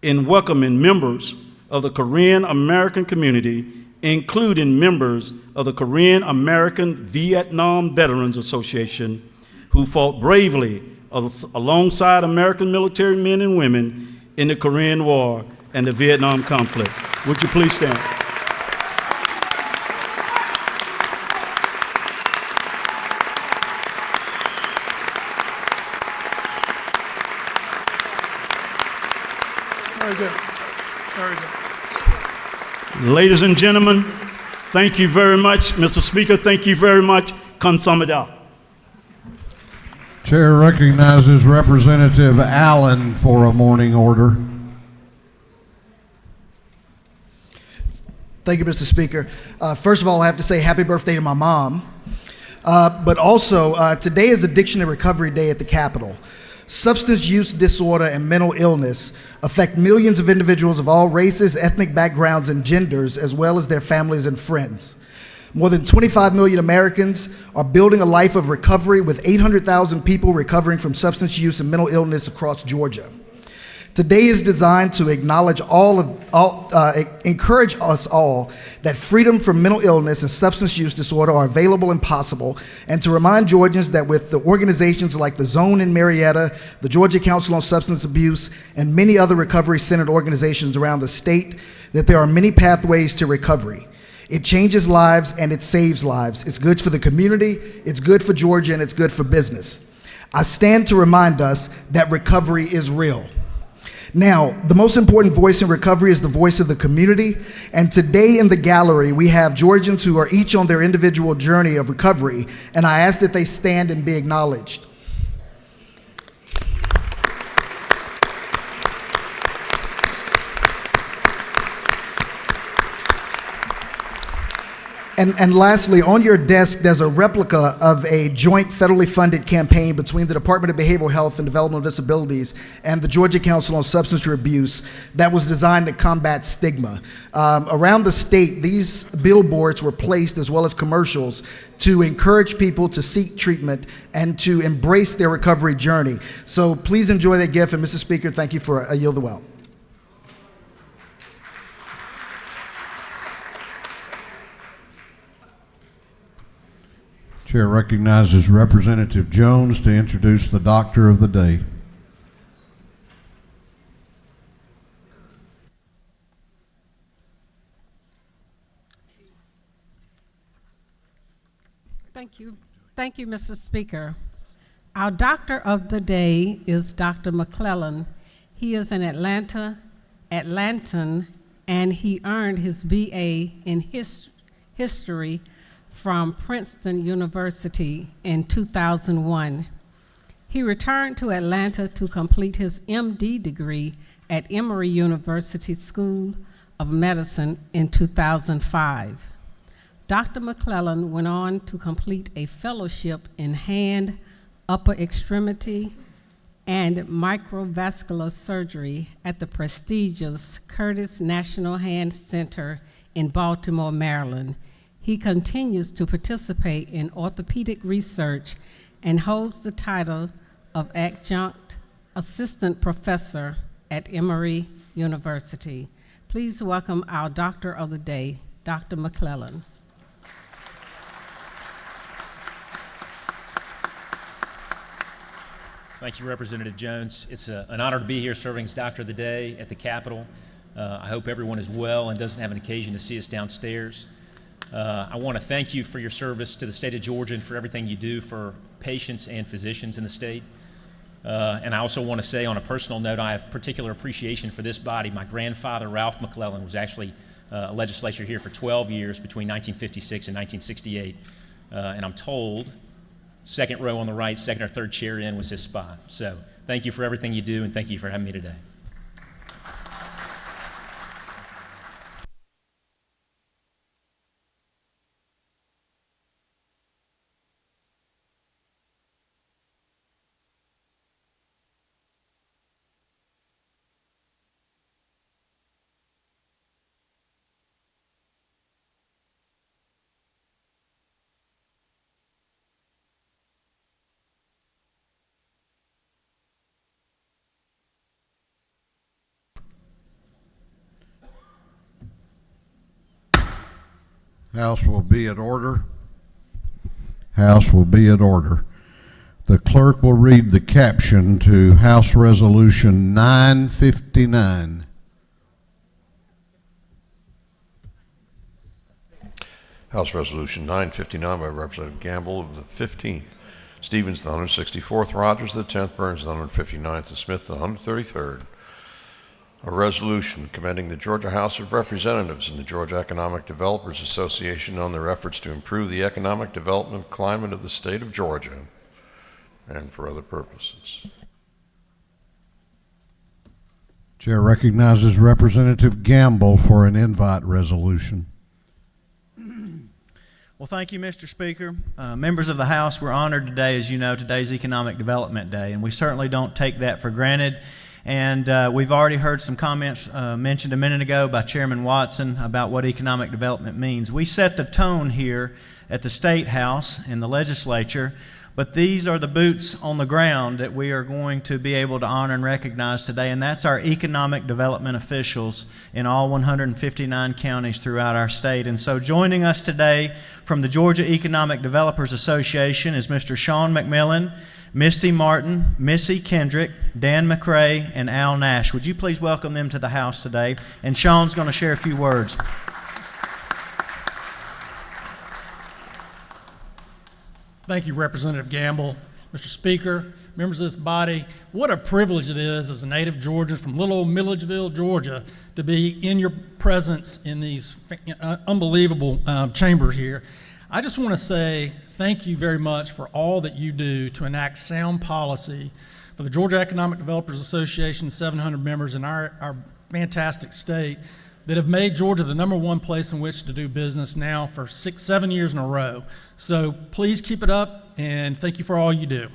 Speaker 20: in welcoming members of the Korean American community, including members of the Korean American Vietnam Veterans Association, who fought bravely alongside American military men and women in the Korean War and the Vietnam conflict. Would you please stand?
Speaker 11: Very good. Very good.
Speaker 20: Ladies and gentlemen, thank you very much. Mr. Speaker, thank you very much. Kamsahamnida.
Speaker 1: Chair recognizes Representative Allen for a morning order.
Speaker 21: Thank you, Mr. Speaker. First of all, I have to say happy birthday to my mom. But also, today is Addiction and Recovery Day at the Capitol. Substance use disorder and mental illness affect millions of individuals of all races, ethnic backgrounds, and genders, as well as their families and friends. More than 25 million Americans are building a life of recovery, with 800,000 people recovering from substance use and mental illness across Georgia. Today is designed to acknowledge encourage us all that freedom from mental illness and substance use disorder are available and possible, and to remind Georgians that with the organizations like the Zone in Marietta, the Georgia Council on Substance Abuse, and many other recovery-centered organizations around the state, that there are many pathways to recovery. It changes lives and it saves lives. It's good for the community, it's good for Georgia, and it's good for business. I stand to remind us that recovery is real. Now, the most important voice in recovery is the voice of the community, and today in the gallery we have Georgians who are each on their individual journey of recovery, and I ask that they stand and be acknowledged. And lastly, on your desk, there's a replica of a joint federally funded campaign between the Department of Behavioral Health and Developmental Disabilities and the Georgia Council on Substance Abuse that was designed to combat stigma. Around the state, these billboards were placed, as well as commercials, to encourage people to seek treatment and to embrace their recovery journey. So please enjoy that gift, and Mr. Speaker, thank you for a yield the well.
Speaker 1: Chair recognizes Representative Jones to introduce the Doctor of the Day.
Speaker 22: Thank you. Thank you, Mr. Speaker. Our Doctor of the Day is Dr. McClellan. He is an Atlantan and he earned his BA in history from Princeton University in 2001. He returned to Atlanta to complete his MD degree at Emory University School of Medicine in 2005. Dr. McClellan went on to complete a fellowship in hand, upper extremity, and microvascular surgery at the prestigious Curtis National Hand Center in Baltimore, Maryland. He continues to participate in orthopedic research and holds the title of adjunct assistant professor at Emory University. Please welcome our Doctor of the Day, Dr. McClellan.
Speaker 2: Thank you, Representative Jones. It's an honor to be here serving as Doctor of the Day at the Capitol. I hope everyone is well and doesn't have an occasion to see us downstairs. I want to thank you for your service to the state of Georgia and for everything you do for patients and physicians in the state. And I also want to say on a personal note, I have particular appreciation for this body. My grandfather, Ralph McClellan, was actually a legislator here for 12 years between 1956 and 1968. And I'm told, second row on the right, second or third chair in was his spot. So thank you for everything you do, and thank you for having me today.
Speaker 1: House will be at order. House will be at order. The clerk will read the caption to House Resolution 959.
Speaker 5: House Resolution 959 by Representative Gamble of the 15th, Stevens the 164th, Rogers the 10th, Burns the 159th, and Smith the 133rd. A resolution commending the Georgia House of Representatives and the Georgia Economic Developers Association on their efforts to improve the economic development climate of the state of Georgia and for other purposes.
Speaker 1: Chair recognizes Representative Gamble for an invite resolution.
Speaker 3: Well, thank you, Mr. Speaker. Members of the House, we're honored today, as you know, today's Economic Development Day, and we certainly don't take that for granted. And we've already heard some comments mentioned a minute ago by Chairman Watson about what economic development means. We set the tone here at the State House and the legislature, but these are the boots on the ground that we are going to be able to honor and recognize today, and that's our economic development officials in all 159 counties throughout our state. And so joining us today from the Georgia Economic Developers Association is Mr. Sean McMillan, Misty Martin, Missy Kendrick, Dan McCrae, and Al Nash. Would you please welcome them to the House today? And Sean's going to share a few words.
Speaker 23: Thank you, Representative Gamble. Mr. Speaker, members of this body, what a privilege it is as a native Georgian from little old Milledgeville, Georgia, to be in your presence in these unbelievable chambers here. I just want to say thank you very much for all that you do to enact sound policy for the Georgia Economic Developers Association, 700 members in our fantastic state that have made Georgia the #1 place in which to do business now for 6-7 years in a row. So please keep it up, and thank you for all you do.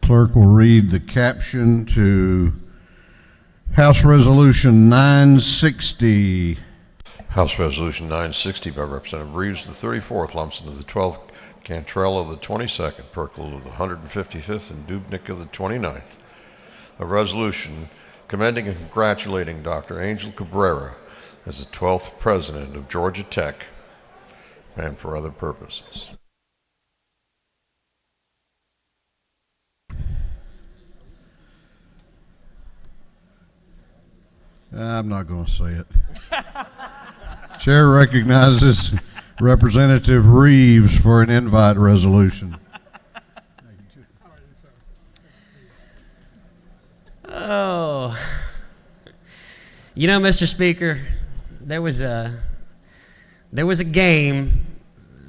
Speaker 1: Clerk will read the caption to House Resolution 960.
Speaker 5: House Resolution 960 by Representative Reeves, the 34th, Lumpson of the 12th, Cantrell of the 22nd, Perkle of the 155th, and Dubnik of the 29th. A resolution commending and congratulating Dr. Angel Cabrera as the 12th president of Georgia Tech and for other purposes.
Speaker 1: I'm not going to say it. Chair recognizes Representative Reeves for an invite resolution.
Speaker 4: Oh, you know, Mr. Speaker, there was a game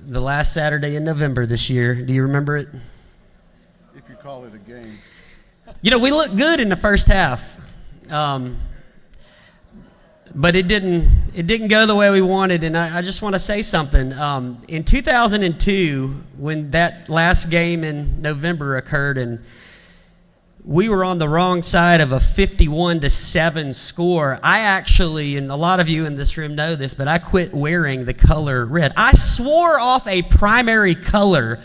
Speaker 4: the last Saturday in November this year. Do you remember it?
Speaker 1: If you call it a game.
Speaker 4: You know, we looked good in the first half, but it didn't go the way we wanted. And I just want to say something. In 2002, when that last game in November occurred, and we were on the wrong side of a 51-7 score. I actually, and a lot of you in this room know this, but I quit wearing the color red. I swore off a primary color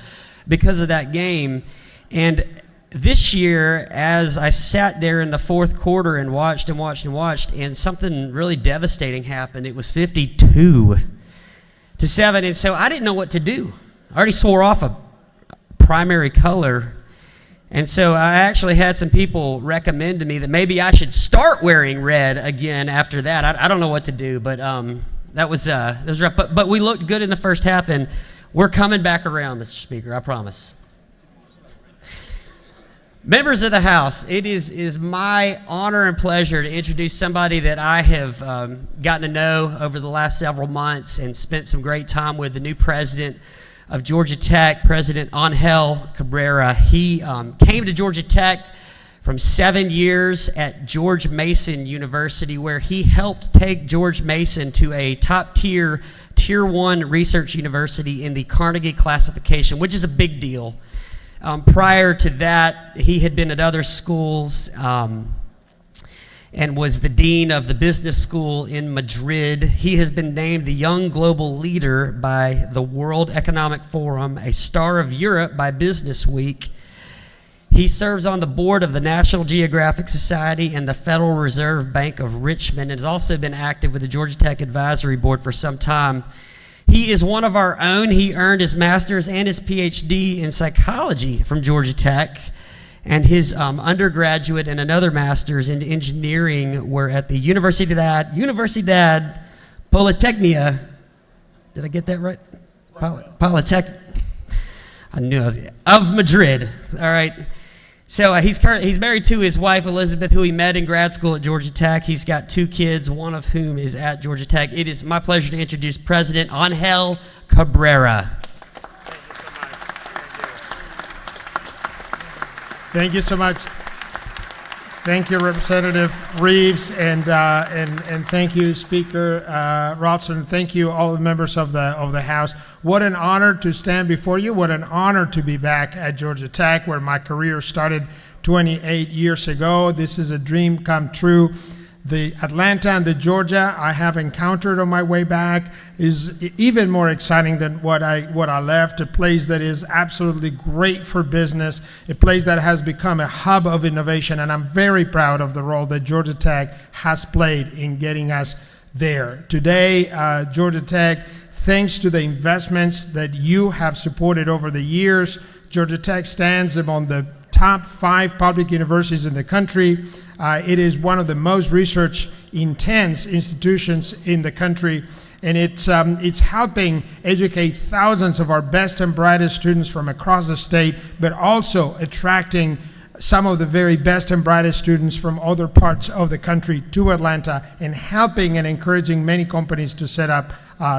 Speaker 4: because of that game. And this year, as I sat there in the fourth quarter and watched, and something really devastating happened. It was 52-7, and so I didn't know what to do. I already swore off a primary color. And so I actually had some people recommend to me that maybe I should start wearing red again after that. I don't know what to do, but that was rough. But we looked good in the first half, and we're coming back around, Mr. Speaker, I promise. Members of the House, it is my honor and pleasure to introduce somebody that I have gotten to know over the last several months and spent some great time with, the new president of Georgia Tech, President Angel Cabrera. He came to Georgia Tech from 7 years at George Mason University, where he helped take George Mason to a top-tier, Tier 1 research university in the Carnegie classification, which is a big deal. Prior to that, he had been at other schools and was the dean of the business school in Madrid. He has been named the Young Global Leader by the World Economic Forum, a Star of Europe by Business Week. He serves on the board of the National Geographic Society and the Federal Reserve Bank of Richmond, and has also been active with the Georgia Tech Advisory Board for some time. He is one of our own. He earned his master's and his PhD in psychology from Georgia Tech, and his undergraduate and another master's in engineering were at the Universidad Politecnia. Did I get that right? Polytech. I knew I was of Madrid. All right. So he's married to his wife Elizabeth, who he met in grad school at Georgia Tech. He's got 2 kids, one of whom is at Georgia Tech. It is my pleasure to introduce President Angel Cabrera.
Speaker 7: Thank you so much. Thank you, Representative Reeves, and thank you, Speaker Ralston. Thank you, all the members of the House. What an honor to stand before you. What an honor to be back at Georgia Tech, where my career started 28 years ago. This is a dream come true. The Atlanta and the Georgia I have encountered on my way back is even more exciting than what I left. A place that is absolutely great for business, a place that has become a hub of innovation, and I'm very proud of the role that Georgia Tech has played in getting us there. Today, Georgia Tech, thanks to the investments that you have supported over the years, Georgia Tech stands among the top 5 public universities in the country. It is one of the most research-intense institutions in the country, and it's helping educate thousands of our best and brightest students from across the state, but also attracting some of the very best and brightest students from other parts of the country to Atlanta, and helping and encouraging many companies to set up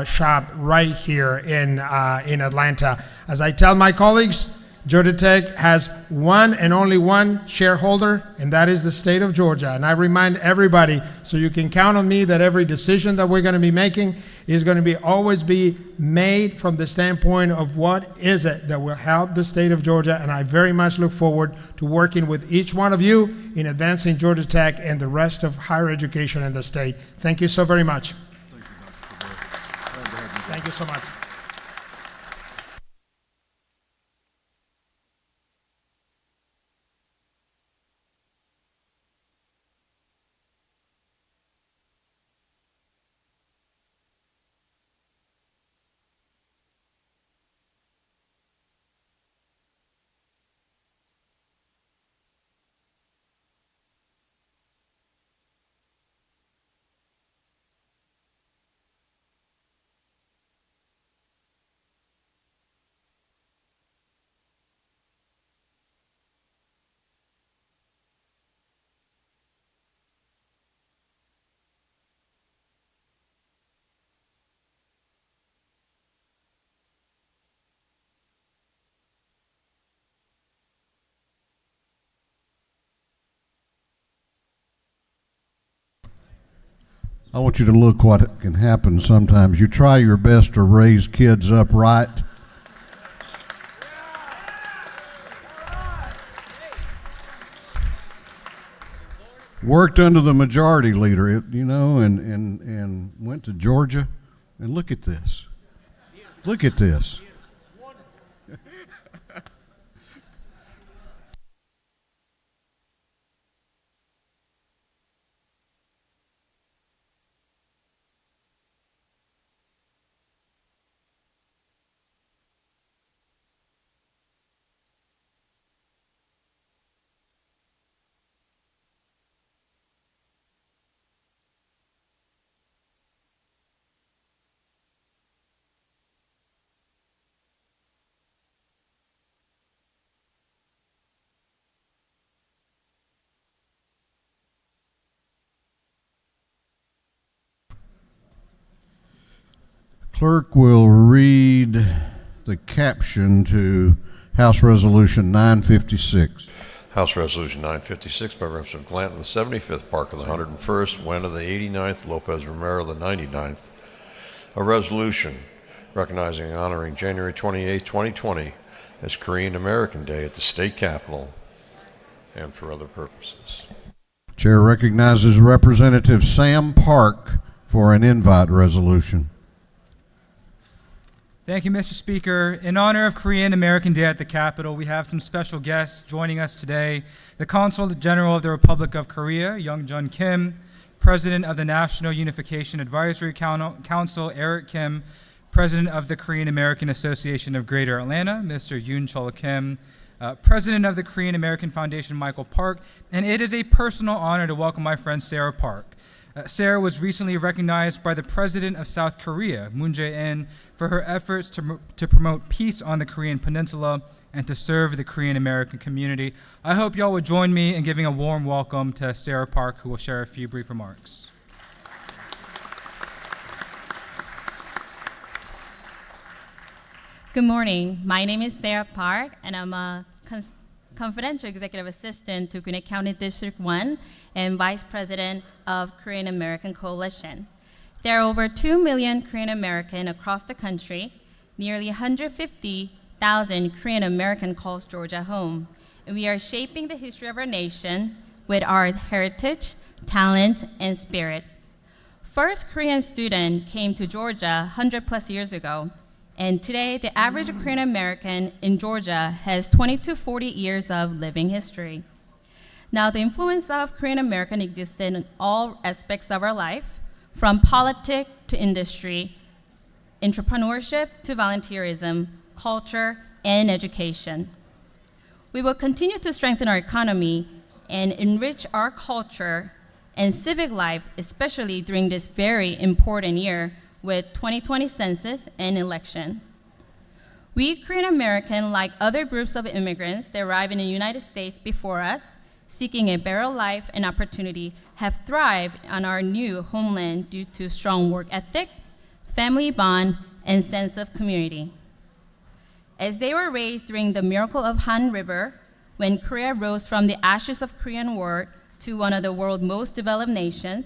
Speaker 7: shop right here in Atlanta. As I tell my colleagues, Georgia Tech has one and only one shareholder, and that is the state of Georgia. And I remind everybody, so you can count on me, that every decision that we're going to be making is going to always be made from the standpoint of what is it that will help the state of Georgia. And I very much look forward to working with each one of you in advancing Georgia Tech and the rest of higher education in the state. Thank you so very much.
Speaker 5: Thank you, Dr. Cabrera.
Speaker 7: you so much.
Speaker 1: I want you to look what can happen sometimes. You try your best to raise kids up right. Worked under the majority leader, and went to Georgia. And look at this. Look at this. Clerk will read the caption to House Resolution 956.
Speaker 5: House Resolution 956 by Representative Glanton, the 75th, Parker the 101st, Wena the 89th, Lopez Romero the 99th. A resolution recognizing and honoring January 28, 2020 as Korean American Day at the state capitol and for other purposes.
Speaker 1: Chair recognizes Representative Sam Park for an invite resolution.
Speaker 8: Thank you, Mr. Speaker. In honor of Korean American Day at the Capitol, we have some special guests joining us today. The Consul General of the Republic of Korea, Young Jun Kim, President of the National Unification Advisory Council, Eric Kim, President of the Korean American Association of Greater Atlanta, Mr. Yoon Chol Kim, President of the Korean American Foundation, Michael Park, and it is a personal honor to welcome my friend Sarah Park. Sarah was recently recognized by the President of South Korea, Moon Jae-in, for her efforts to promote peace on the Korean Peninsula and to serve the Korean American community. I hope y'all would join me in giving a warm welcome to Sarah Park, who will share a few brief remarks.
Speaker 9: Good morning. My name is Sarah Park, and I'm a confidential executive assistant to Gwinnett County District 1 and vice president of Korean American Coalition. There are over 2 million Korean American across the country. Nearly 150,000 Korean American calls Georgia home. And we are shaping the history of our nation with our heritage, talent, and spirit. First Korean student came to Georgia 100+ years ago. And today, the average Korean American in Georgia has 20 to 40 years of living history. Now, the influence of Korean American exists in all aspects of our life, from politics to industry, entrepreneurship to volunteerism, culture, and education. We will continue to strengthen our economy and enrich our culture and civic life, especially during this very important year with 2020 census and election. We Korean American, like other groups of immigrants that arrived in the United States before us, seeking a better life and opportunity, have thrived on our new homeland due to strong work ethic, family bond, and sense of community. As they were raised during the miracle of Han River, when Korea rose from the ashes of Korean War to one of the world's most developed nations,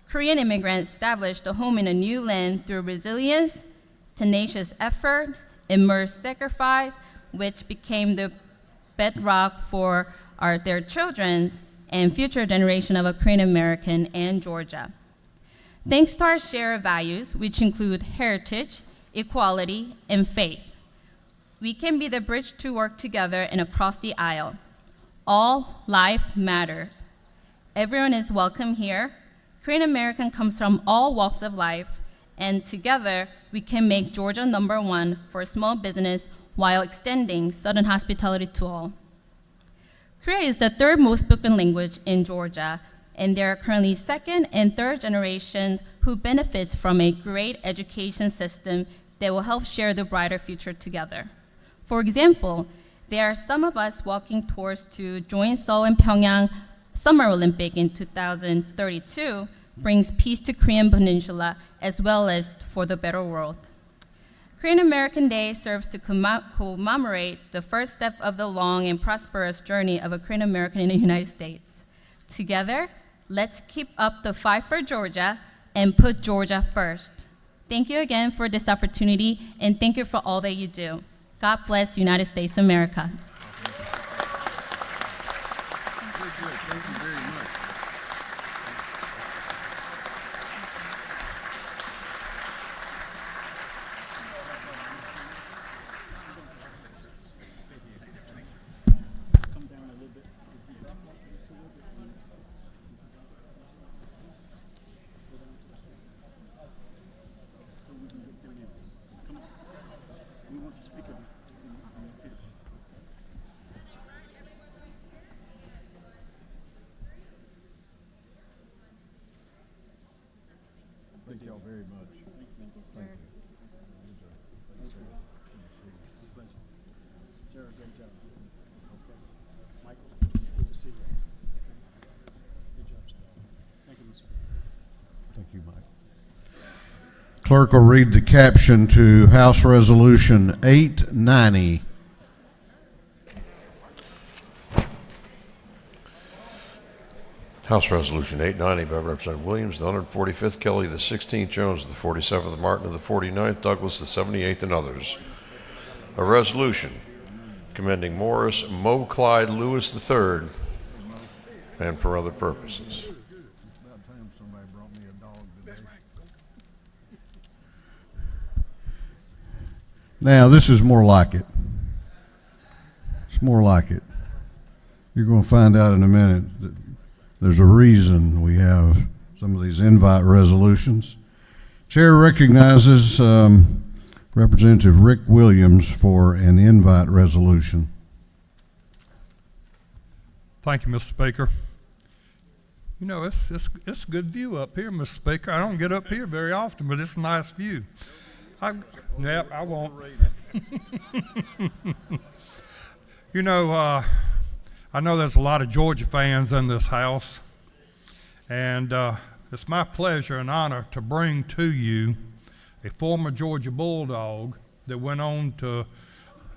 Speaker 9: Korean immigrants established a home in a new land through resilience, tenacious effort, immersed sacrifice, which became the bedrock for their children and future generation of a Korean American and Georgia. Thanks to our shared values, which include heritage, equality, and faith, we can be the bridge to work together and across the aisle. All life matters. Everyone is welcome here. Korean American comes from all walks of life, and together we can make Georgia #1 for small business while extending Southern hospitality to all. Korea is the third most spoken language in Georgia, and there are currently second and third generations who benefit from a great education system that will help share the brighter future together. For example, there are some of us walking towards to join Seoul and Pyongyang Summer Olympic in 2032, brings peace to Korean Peninsula as well as for the better world. Korean American Day serves to commemorate the first step of the long and prosperous journey of a Korean American in the United States. Together, let's keep up the fight for Georgia and put Georgia first. Thank you again for this opportunity, and thank you for all that you do. God bless United States of America.
Speaker 1: Thank you all very much.
Speaker 9: Thank you, sir.
Speaker 20: Sarah, great job. Michael, good to see you. Good job, sir. Thank you, Mr.
Speaker 1: Thank you, Mike. Clerk will read the caption to House Resolution 890.
Speaker 5: House Resolution 890 by Representative Williams, the 145th, Kelly, the 16th, Jones, the 47th, Martin, the 49th, Douglas, the 78th, and others. A resolution commending Morris Mo Clyde Lewis III and for other purposes.
Speaker 1: Now, this is more like it. It's more like it. You're going to find out in a minute that there's a reason we have some of these invite resolutions. Chair recognizes Representative Rick Williams for an invite resolution.
Speaker 6: Thank you, Mr. Speaker. You know, it's a good view up here, Mr. Speaker. I don't get up here very often, but it's a nice view. I won't. You know, I know there's a lot of Georgia fans in this house, and it's my pleasure and honor to bring to you a former Georgia Bulldog that went on to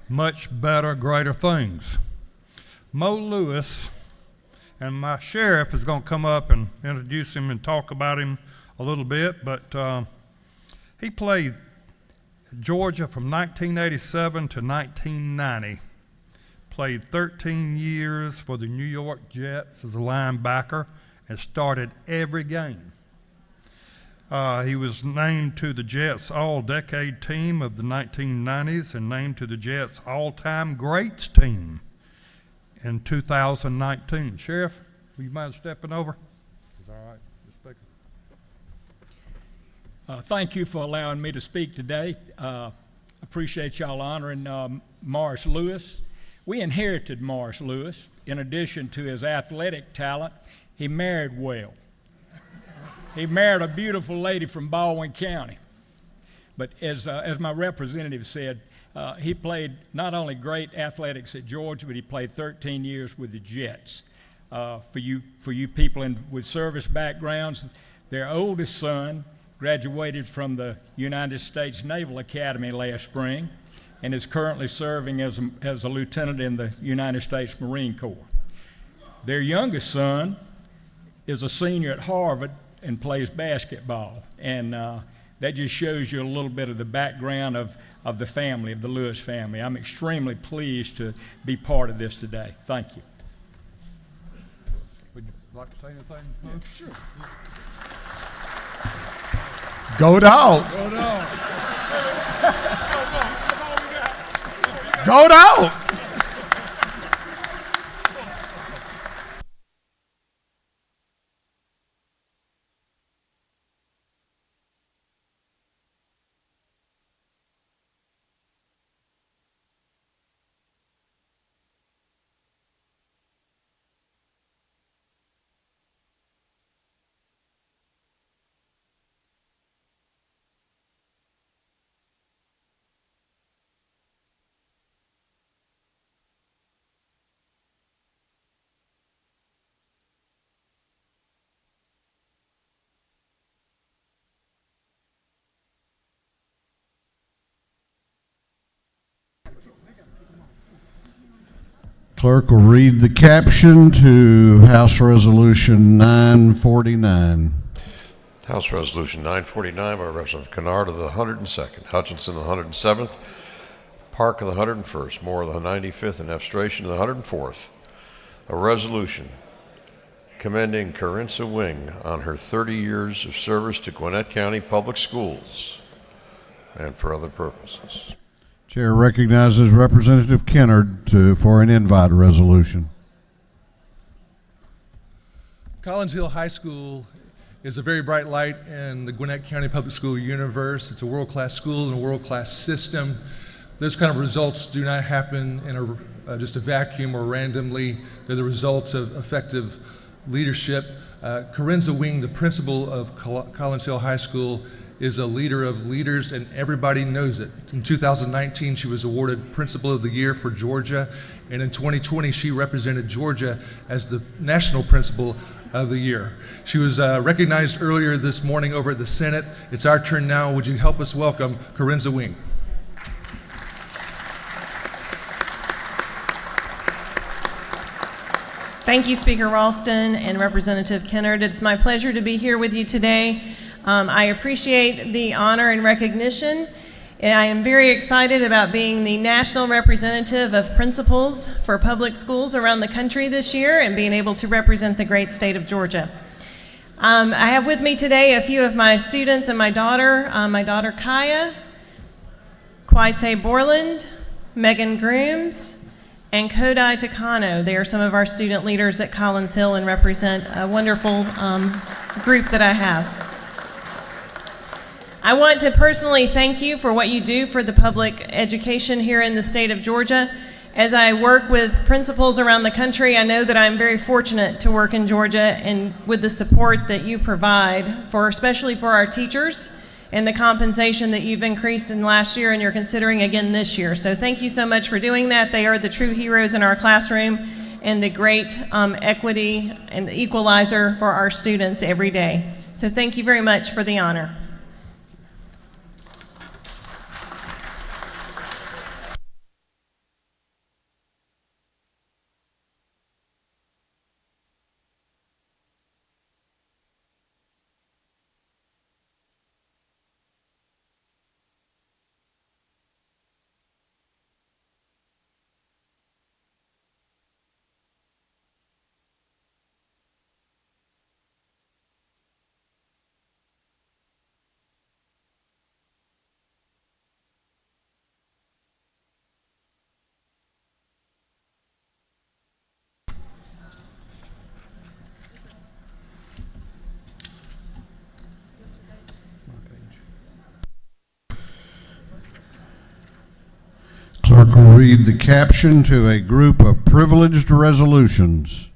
Speaker 6: much better, greater things. Mo Lewis, and my sheriff is going to come up and introduce him and talk about him a little bit, but he played Georgia from 1987 to 1990. Played 13 years for the New York Jets as a linebacker and started every game. He was named to the Jets All-Decade Team of the 1990s and named to the Jets All-Time Greats Team in 2019. Sheriff, will you mind stepping over? It's all right, Mr. Speaker.
Speaker 10: Thank you for allowing me to speak today. Appreciate y'all honoring Morris Lewis. We inherited Morris Lewis. In addition to his athletic talent, he married well. He married a beautiful lady from Baldwin County. But as my representative said, he played not only great athletics at Georgia, but he played 13 years with the Jets. For you people with service backgrounds, their oldest son graduated from the United States Naval Academy last spring and is currently serving as a lieutenant in the United States Marine Corps. Their youngest son is a senior at Harvard and plays basketball, and that just shows you a little bit of the background of the family, of the Lewis family. I'm extremely pleased to be part of this today. Thank you.
Speaker 6: Would you like to say anything?
Speaker 10: Sure.
Speaker 7: Go Dogs.
Speaker 6: Go Dogs.
Speaker 7: Go Dogs.
Speaker 1: Clerk will read the caption to House Resolution 949.
Speaker 5: House Resolution 949 by Representative Kennard of the 102nd, Hutchinson of the 107th, Park of the 101st, Moore of the 95th, and F. Stration of the 104th. A resolution commending Carinza Wing on her 30 years of service to Gwinnett County Public Schools and for other purposes.
Speaker 1: Chair recognizes Representative Kennard for an invite resolution.
Speaker 12: Collins Hill High School is a very bright light in the Gwinnett County Public School universe. It's a world-class school and a world-class system. Those kind of results do not happen in just a vacuum or randomly. They're the results of effective leadership. Carinza Wing, the principal of Collins Hill High School, is a leader of leaders, and everybody knows it. In 2019, she was awarded Principal of the Year for Georgia, and in 2020, she represented Georgia as the National Principal of the Year. She was recognized earlier this morning over at the Senate. It's our turn now. Would you help us welcome Carinza Wing?
Speaker 13: Thank you, Speaker Ralston and Representative Kennard. It's my pleasure to be here with you today. I appreciate the honor and recognition. I am very excited about being the national representative of principals for public schools around the country this year and being able to represent the great state of Georgia. I have with me today a few of my students and my daughter Kaya, Kwaise Borland, Megan Grooms, and Kodai Takano. They are some of our student leaders at Collins Hill and represent a wonderful group that I have. I want to personally thank you for what you do for the public education here in the state of Georgia. As I work with principals around the country, I know that I'm very fortunate to work in Georgia and with the support that you provide, especially for our teachers, and the compensation that you've increased in last year and you're considering again this year. So thank you so much for doing that. They are the true heroes in our classroom and the great equity and equalizer for our students every day. So thank you very much for the honor.
Speaker 1: Clerk will read the caption to a group of privileged resolutions.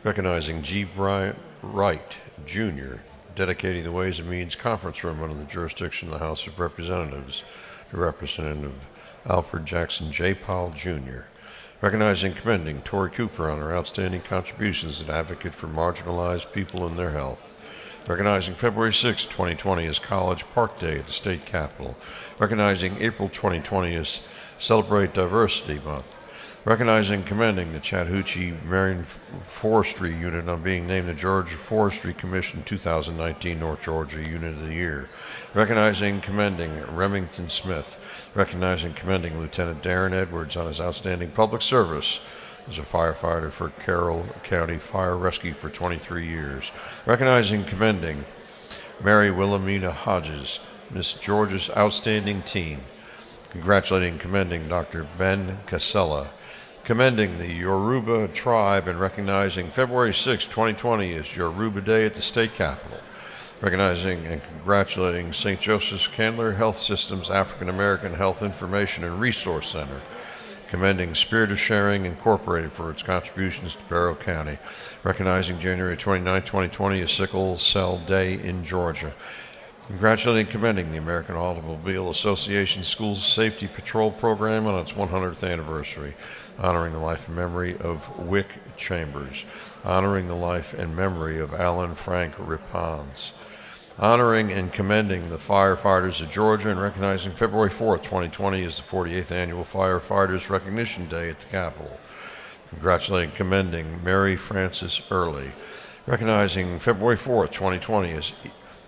Speaker 5: Recognizing G. Bryant Wright, Jr., dedicating the Ways and Means Conference Room under the jurisdiction of the House of Representatives to Representative Alfred Jackson J. Powell, Jr. Recognizing and commending Tori Cooper on her outstanding contributions as an advocate for marginalized people and their health. Recognizing February 6, 2020 as College Park Day at the state capitol. Recognizing April 2020 as Celebrate Diversity Month. Recognizing and commending the Chattahoochee Marine Forestry Unit on being named the Georgia Forestry Commission 2019 North Georgia Unit of the Year. Recognizing and commending Remington Smith. Recognizing and commending Lieutenant Darren Edwards on his outstanding public service as a firefighter for Carroll County Fire Rescue for 23 years. Recognizing and commending Mary Wilhelmina Hodges, Miss Georgia's outstanding teen. Congratulating and commending Dr. Ben Casella. Commending the Yoruba tribe and recognizing February 6, 2020 as Yoruba Day at the state capitol. Recognizing and congratulating St. Joseph's Candler Health System's African American Health Information and Resource Center. Commending Spirit of Sharing Incorporated for its contributions to Barrow County. Recognizing January 29, 2020 as Sickle Cell Day in Georgia. Congratulating and commending the American Automobile Association School Safety Patrol Program on its 100th anniversary. Honoring the life and memory of Wick Chambers. Honoring the life and memory of Alan Frank Rippons. Honoring and commending the firefighters of Georgia and recognizing February 4th, 2020 as the 48th Annual Firefighters Recognition Day at the Capitol. Congratulating and commending Mary Frances Early. Recognizing February 4th, 2020 as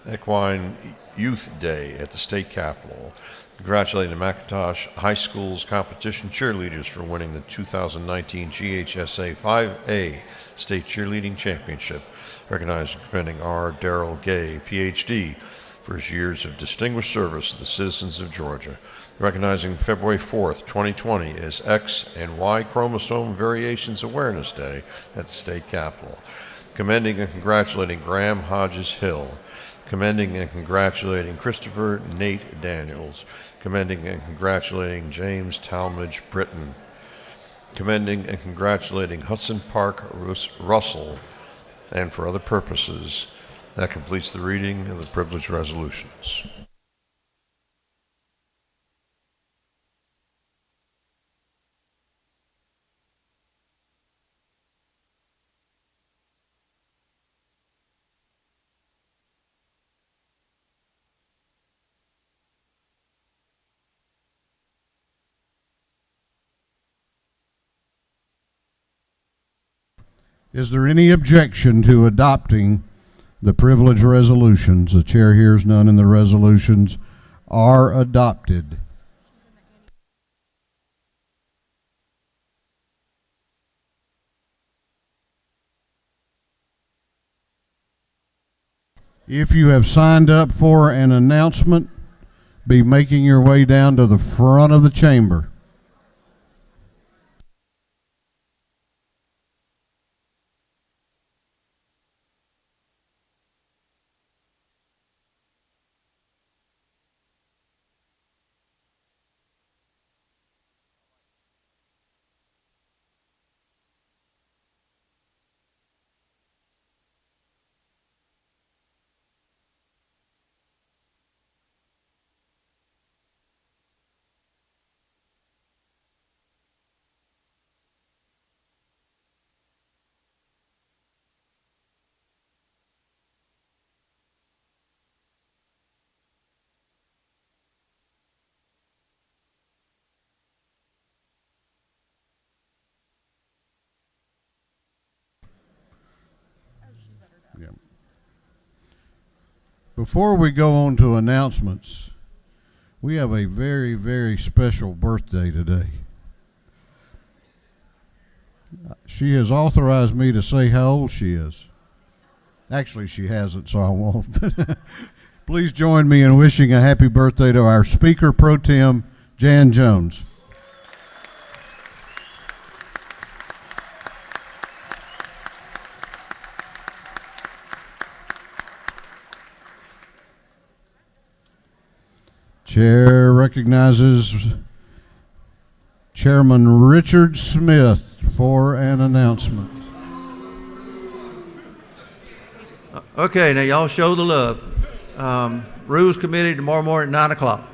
Speaker 5: Equine Youth Day at the State Capitol. Congratulating the McIntosh High School's competition cheerleaders for winning the 2019 GHSA 5A State Cheerleading Championship. Recognizing and commending R. Darrell Gay, Ph.D., for his years of distinguished service to the citizens of Georgia. Recognizing February 4th, 2020 as X and Y Chromosome Variations Awareness Day at the State Capitol. Commending and congratulating Graham Hodges Hill. Commending and congratulating Christopher Nate Daniels. Commending and congratulating James Talmadge Britton. Commending and congratulating Hudson Park Russell. And for other purposes, that completes the reading of the privileged resolutions.
Speaker 1: Is there any objection to adopting the privilege resolutions? The chair hears none, and the resolutions are adopted. If you have signed up for an announcement, be making your way down to the front of the chamber. Before we go on to announcements, we have a very, very special birthday today. She has authorized me to say how old she is. Actually, she hasn't, so I won't. Please join me in wishing a happy birthday to our Speaker Pro Tem, Jan Jones. Chair recognizes Chairman Richard Smith for an announcement.
Speaker 14: Okay, now y'all show the love. Rules Committee tomorrow morning at 9 o'clock.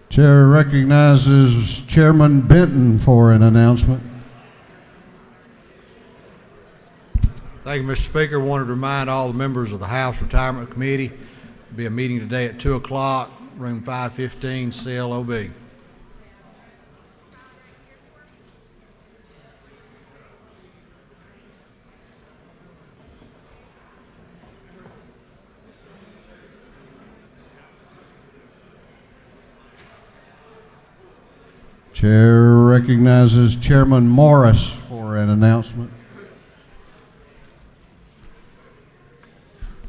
Speaker 1: Chair recognizes Chairman Benton for an announcement.
Speaker 11: Thank you, Mr. Speaker. Wanted to remind all the members of the House Retirement Committee, there'll be a meeting today at 2 o'clock, room 515, CLOB.
Speaker 1: Chair recognizes Chairman Morris for an announcement.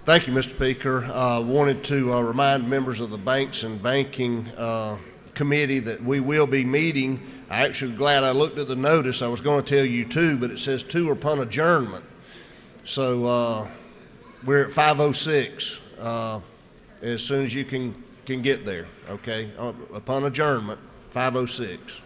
Speaker 15: Thank you, Mr. Speaker. Wanted to remind members of the Banks and Banking Committee that we will be meeting. I'm actually glad I looked at the notice. I was going to tell you 2, but it says 2 upon adjournment. So we're at 5:06 as soon as you can get there, okay? Upon adjournment, 5:06.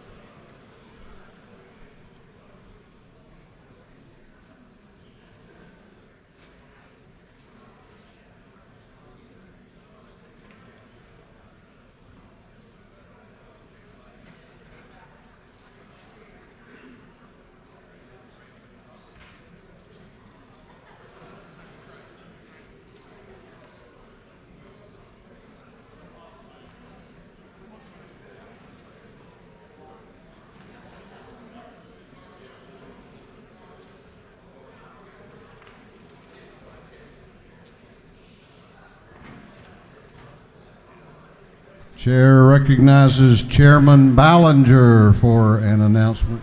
Speaker 1: Chair recognizes Chairman Ballinger for an announcement.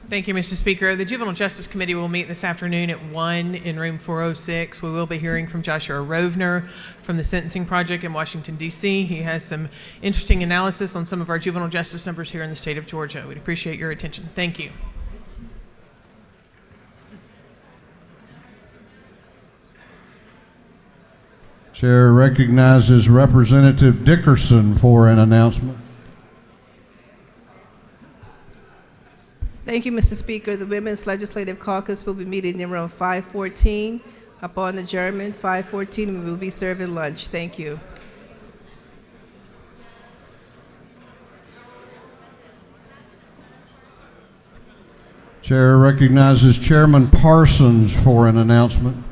Speaker 16: Thank you, Mr. Speaker. The Juvenile Justice Committee will meet this afternoon at 1 in room 406. We will be hearing from Joshua Rovner from the Sentencing Project in Washington, D.C. He has some interesting analysis on some of our juvenile justice numbers here in the state of Georgia. We'd appreciate your attention. Thank you.
Speaker 1: Chair recognizes Representative Dickerson for an announcement.
Speaker 17: Thank you, Mr. Speaker. The Women's Legislative Caucus will be meeting in room 514. Upon adjournment, 514, we will be serving lunch. Thank you.
Speaker 1: Chair recognizes Chairman Parsons for an announcement.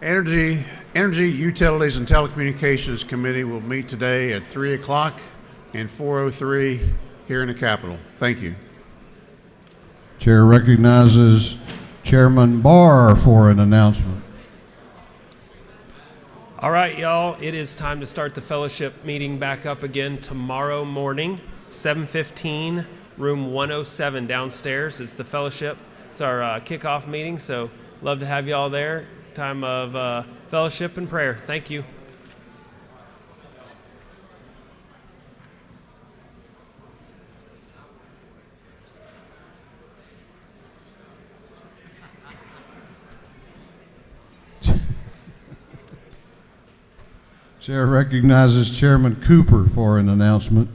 Speaker 24: Energy, Utilities, and Telecommunications Committee will meet today at 3 o'clock in 403 here in the Capitol. Thank you.
Speaker 1: Chair recognizes Chairman Barr for an announcement.
Speaker 25: All right, y'all, it is time to start the fellowship meeting back up again tomorrow morning, 7:15, room 107 downstairs. It's the fellowship. It's our kickoff meeting, so love to have y'all there. Time of fellowship and prayer. Thank you.
Speaker 1: Chair recognizes Chairman Cooper for an announcement.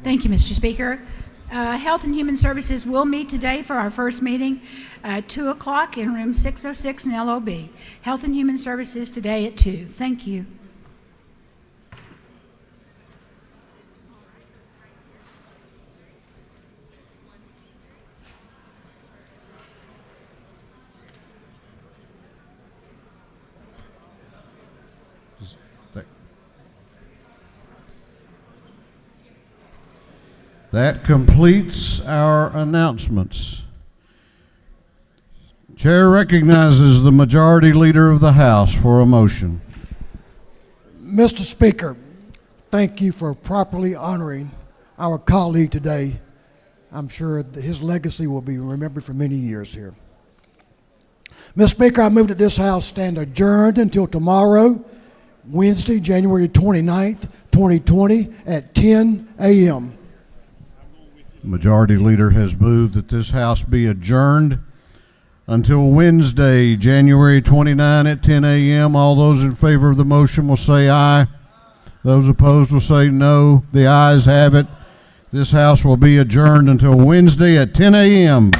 Speaker 26: Thank you, Mr. Speaker. Health and Human Services will meet today for our first meeting at 2 o'clock in room 606 in LOB. Health and Human Services today at 2. Thank you.
Speaker 1: That completes our announcements. Chair recognizes the Majority Leader of the House for a motion.
Speaker 27: Mr. Speaker, thank you for properly honoring our colleague today. I'm sure that his legacy will be remembered for many years here. Mr. Speaker, I move that this House stand adjourned until tomorrow, Wednesday, January 29th, 2020 at 10 a.m.
Speaker 1: Majority Leader has moved that this House be adjourned until Wednesday, January 29 at 10 a.m. All those in favor of the motion will say aye. Those opposed will say no. The ayes have it. This House will be adjourned until Wednesday at 10 a.m.